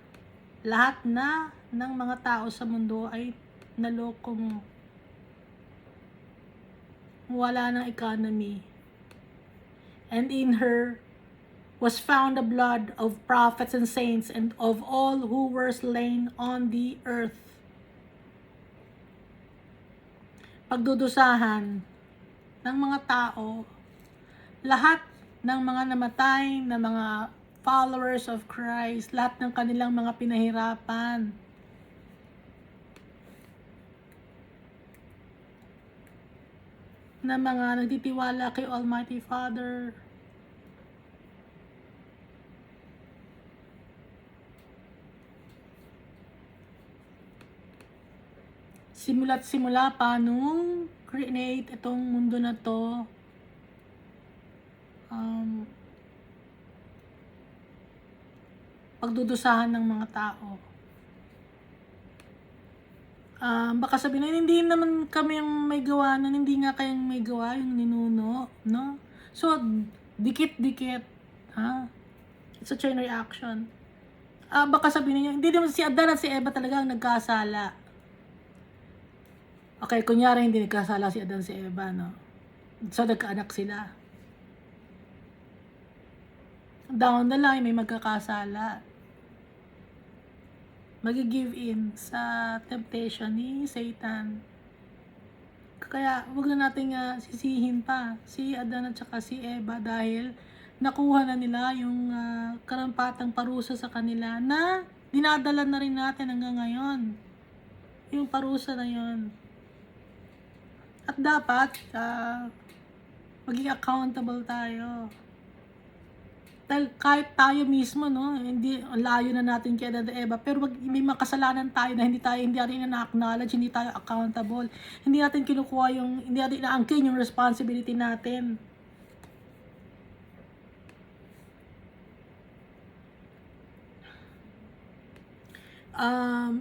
lahat na ng mga tao sa mundo ay naloko mo. Wala ng economy. And in her was found the blood of prophets and saints and of all who were slain on the earth. Pagdudusahan ng mga tao, lahat ng mga namatay na mga followers of Christ, lahat ng kanilang mga pinahirapan, na mga nagtitiwala kay Almighty Father, simula't simula pa nung create itong mundo na to, pagdudusahan ng mga tao. Baka sabihin na hindi naman kami yung may gawa nun, hindi nga kayong may gawa yung ninuno, no? So, dikit-dikit, it's a chain reaction. Baka sabihin niyo, hindi naman si Adan at si Eva talaga ang nagkasala. Okay, kunyari hindi nagkasala si Adan at si Eva, no? So, nagkaanak sila. Down the line, may magkakasala. Mag-give in sa temptation ni Satan. Kaya, wag na nating sisihin pa si Adan at saka si Eva dahil nakuha na nila yung karampatang parusa sa kanila na dinadala na rin natin hanggang ngayon. Yung parusa na yun. At dapat, maging accountable tayo. Dahil kahit tayo mismo, no, hindi, layo na natin kay Adan at Eva, pero may makasalanan tayo na hindi natin na-acknowledge, hindi tayo accountable. Hindi natin kinukuha hindi natin inaangkin yung responsibility natin.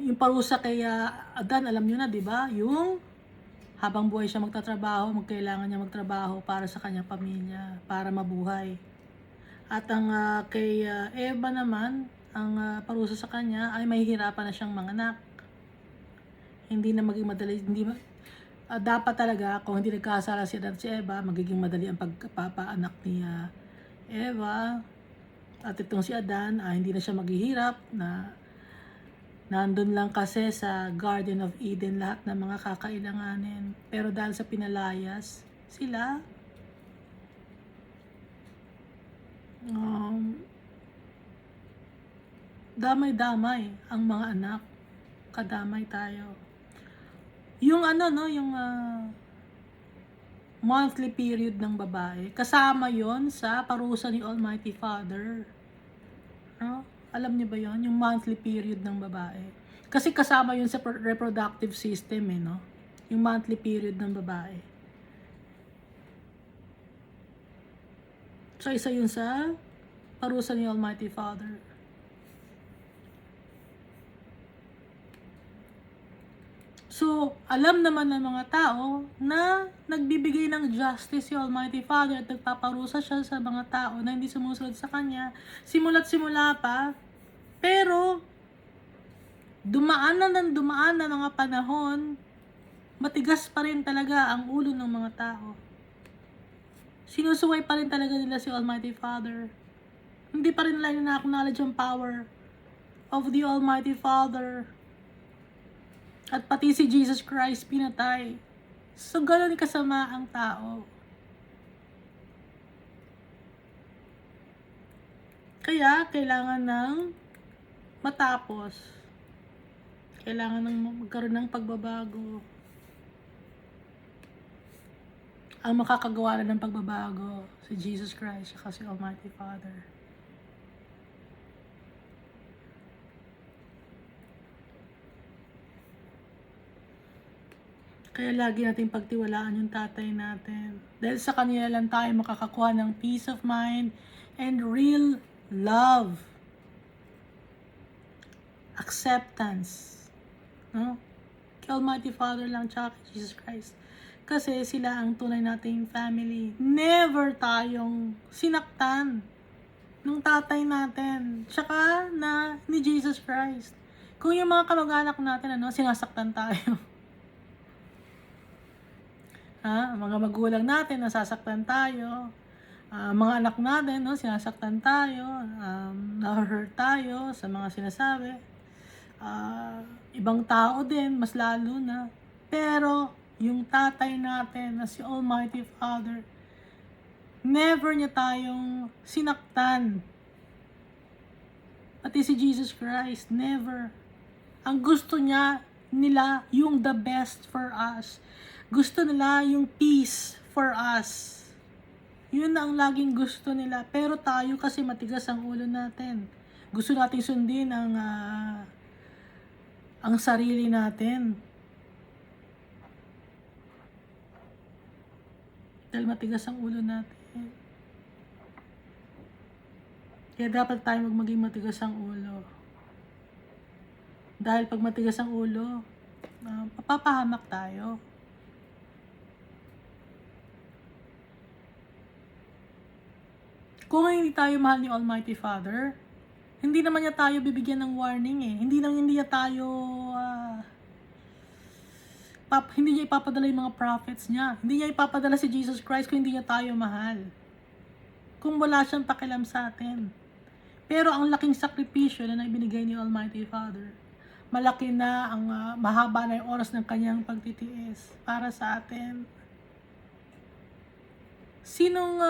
Yung parusa kay Adan, alam nyo na, di ba? Yung habang buhay siya magtatrabaho, kailangan niya magtrabaho para sa kanyang pamilya, para mabuhay. At ang kay Eva naman, ang parusa sa kanya ay mahihirapan na siyang manganak. Hindi na maging madali, dapat talaga kung hindi nagkasala si Adan at si Eva, magiging madali ang pagpapaanak ni Eva. At itong si Adan, hindi na siya maghihirap, na nandun lang kasi sa Garden of Eden lahat ng mga kakailanganin. Pero dahil sa pinalayas sila, damay-damay ang mga anak. Kadamay tayo. Yung yung monthly period ng babae, kasama yon sa parusa ni Almighty Father. No? Alam niyo ba yon, yung monthly period ng babae? Kasi kasama yun sa reproductive system, no? Yung monthly period ng babae. So, isa yun sa parusa ni Almighty Father. So, alam naman ng mga tao na nagbibigay ng justice si Almighty Father at nagpaparusa siya sa mga tao na hindi sumusunod sa Kanya. Simula't simula pa. Pero, dumaan na mga panahon, matigas pa rin talaga ang ulo ng mga tao. Sinusuway pa rin talaga nila si Almighty Father. Hindi pa rin nila na-acknowledge ang power of the Almighty Father. At pati si Jesus Christ pinatay. So, gano'n kasama ang tao. Kaya, kailangan ng matapos. Kailangan magkaroon ng pagbabago. Ang makakagawa na ng pagbabago, si Jesus Christ, at si Almighty Father. Kaya lagi nating pagtiwalaan yung tatay natin. Dahil sa kanila lang tayo makakakuha ng peace of mind and real love. Acceptance. No? Kay Almighty Father lang tsaka kay Jesus Christ. Kasi sila ang tunay nating family. Never tayong sinaktan ng tatay natin. Tsaka na ni Jesus Christ. Kung yung mga kamag-anak natin, sinasaktan tayo. Mga magulang natin, nasasaktan tayo. Mga anak natin, sinasaktan tayo. Na-hurt tayo sa mga sinasabi. Ibang tao din, mas lalo na. Pero, yung tatay natin na si Almighty Father, never niya tayong sinaktan. Pati si Jesus Christ, never. Ang gusto nila yung the best for us. Gusto nila yung peace for us. Yun na ang laging gusto nila. Pero tayo kasi matigas ang ulo natin. Gusto nating sundin ang sarili natin. Dahil matigas ang ulo natin. Kaya dapat tayo maging matigas ang ulo. Dahil pag matigas ang ulo, mapapahamak tayo. Kung hindi tayo mahal ni Almighty Father, hindi naman niya tayo bibigyan ng warning eh. Hindi niya tayo hindi niya ipapadala yung mga prophets niya. Hindi niya ipapadala si Jesus Christ kung hindi niya tayo mahal. Kung wala siyang pakialam sa atin. Pero ang laking sakripisyo na ibinigay ni Almighty Father, malaki na ang mahaba na yung oras ng kanyang pagtitiis para sa atin. Sinong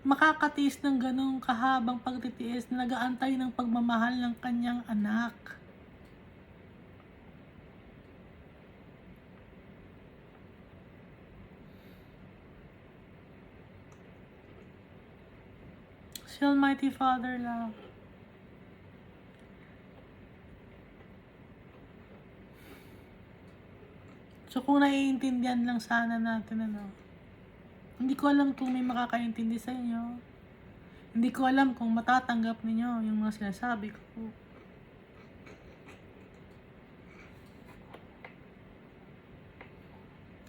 makakatiis ng ganong kahabang pagtitiis na nag-aantay ng pagmamahal ng kanyang anak? Si Almighty Father lang. So kung naiintindihan lang sana natin hindi ko alam kung may makakaintindi sa inyo. Hindi ko alam kung matatanggap ninyo yung mga sinasabi ko.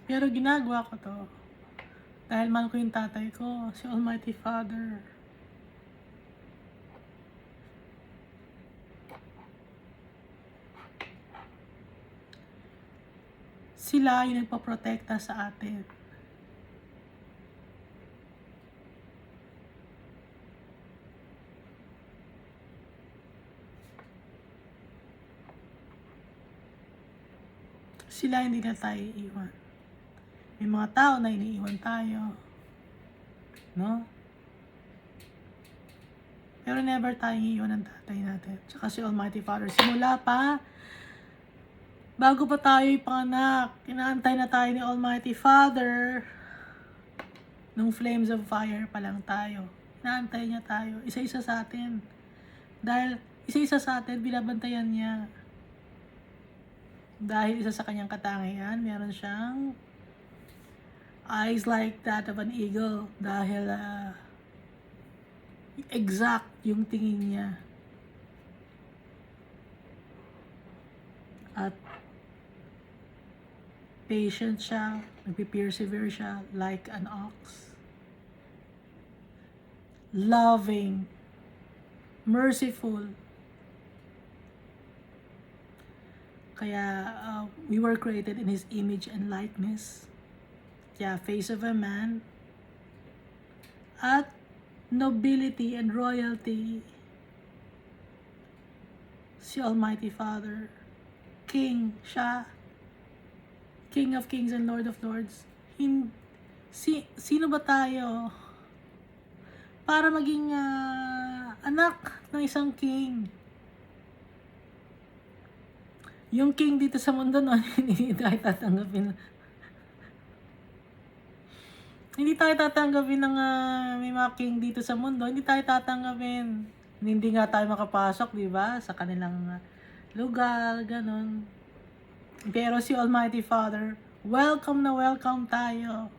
Pero ginagawa ko to dahil mahal ko yung tatay ko, si Almighty Father. Sila yung nagpaprotekta sa atin. Sila hindi na tayo iiwan. May mga tao na iniiwan tayo. No? Pero never tayo iiwan ng tatay natin. Tsaka si Almighty Father. Simula pa, bago pa tayo ipanganak, inaantay na tayo ni Almighty Father. Nung flames of fire pa lang tayo. Inaantay niya tayo. Isa-isa sa atin. Dahil isa-isa sa atin, binabantayan niya. Dahil isa sa kanyang katangian, meron siyang eyes like that of an eagle. Dahil exact yung tingin niya. At patient siya, nagpe-persevere siya like an ox. Loving, merciful. Kaya we were created in His image and likeness. Kaya face of a man. At nobility and royalty. Si Almighty Father. King siya. King of kings and Lord of lords. Sino ba tayo para maging anak ng isang king? Yung king dito sa mundo, no, hindi tayo tatanggapin. Hindi tayo tatanggapin ng may mga king dito sa mundo. Hindi tayo tatanggapin. Hindi nga tayo makapasok, di ba? Sa kanilang lugar, ganun. Pero si Almighty Father, welcome na welcome tayo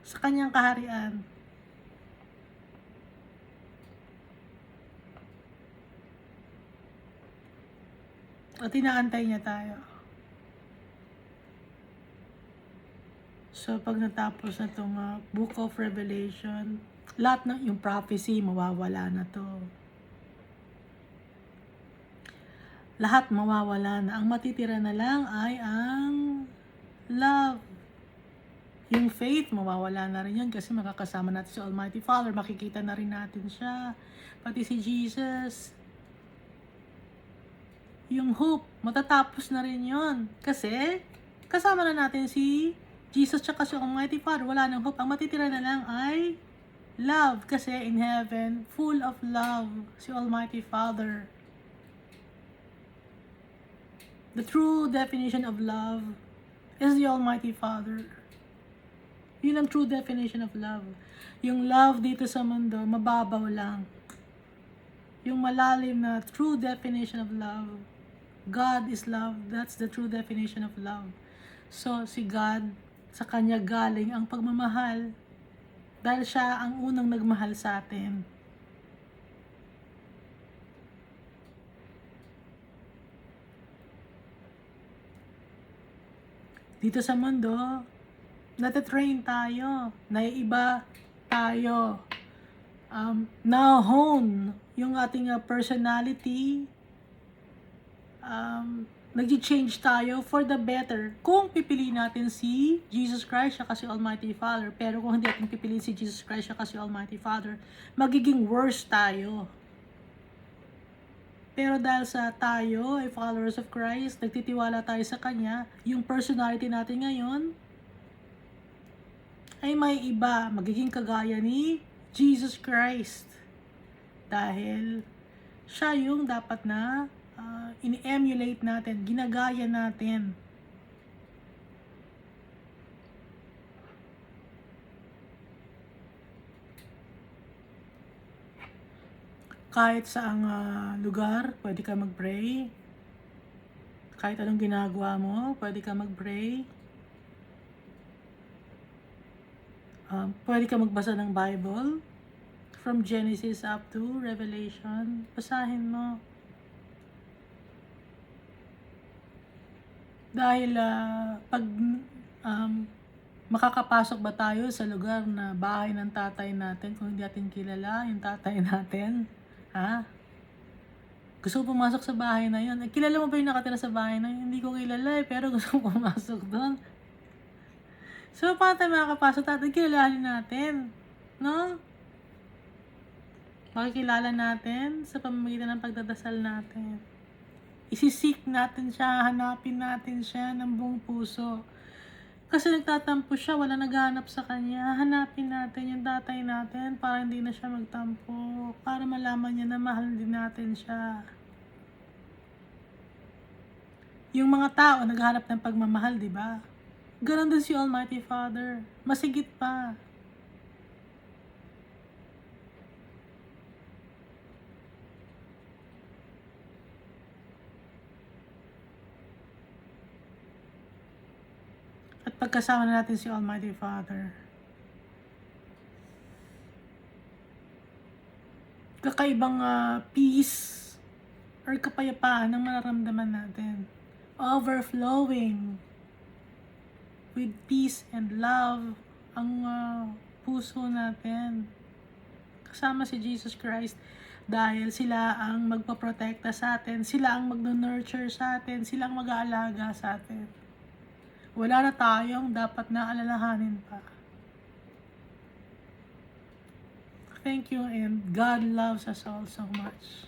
sa kanyang kaharian. At inaantay niya tayo. So, pag natapos na itong Book of Revelation, lahat ng yung prophecy, mawawala na to. Lahat mawawala na. Ang matitira na lang ay ang love. Yung faith, mawawala na rin yan kasi makakasama natin si Almighty Father. Makikita na rin natin siya. Pati si Jesus. Yung hope, matatapos na rin yon kasi kasama na natin si Jesus tsaka si Almighty Father. Wala nang hope. Ang matitira na lang ay love. Kasi in heaven, full of love si Almighty Father. The true definition of love is the Almighty Father. Yun ang true definition of love. Yung love dito sa mundo, mababaw lang. Yung malalim na true definition of love, God is love. That's the true definition of love. So, si God, sa Kanya galing ang pagmamahal dahil Siya ang unang nagmahal sa atin. Dito sa mundo, natatrain tayo, naiiba tayo, na-hone yung ating personality, nag-change tayo for the better kung pipili natin si Jesus Christ siya kasi Almighty Father. Pero kung hindi natin pipiliin si Jesus Christ siya kasi Almighty Father, magiging worse tayo. Pero dahil sa tayo ay followers of Christ, nagtitiwala tayo sa Kanya, yung personality natin ngayon ay may iba, magiging kagaya ni Jesus Christ. Dahil siya yung dapat na ini-emulate natin, ginagaya natin. Kahit saang lugar, pwede ka mag-pray. Kahit anong ginagawa mo, pwede ka mag-pray. Pwede ka magbasa ng Bible. From Genesis up to Revelation. Basahin mo. Dahil pag makakapasok ba tayo sa lugar na bahay ng tatay natin kung hindi natin kilala yung tatay natin? Ha? Gusto ko pumasok sa bahay na yun. Kilala mo ba yung nakatira sa bahay na yun? Hindi ko kilala pero gusto ko pumasok doon. So, paano tayo makakapasok? Tatay, kilalanin natin. No? Makikilala natin sa pamamagitan ng pagdadasal natin. Isisik natin siya, hanapin natin siya ng buong puso. Kasi nagtatampo siya, wala naghahanap sa kanya. Hanapin natin yung tatay natin para hindi na siya magtampo. Para malaman niya na mahal din natin siya. Yung mga tao naghahanap ng pagmamahal, di ba? Ganon din si Almighty Father. Masigit pa. At pagkasama na natin si Almighty Father, kakaibang peace or kapayapaan ang mararamdaman natin. Overflowing with peace and love ang puso natin. Kasama si Jesus Christ dahil sila ang magpaprotekta sa atin, sila ang mag-nurture sa atin, sila ang mag-aalaga sa atin. Wala na tayong dapat na alalahanin pa. Thank you and God loves us all so much.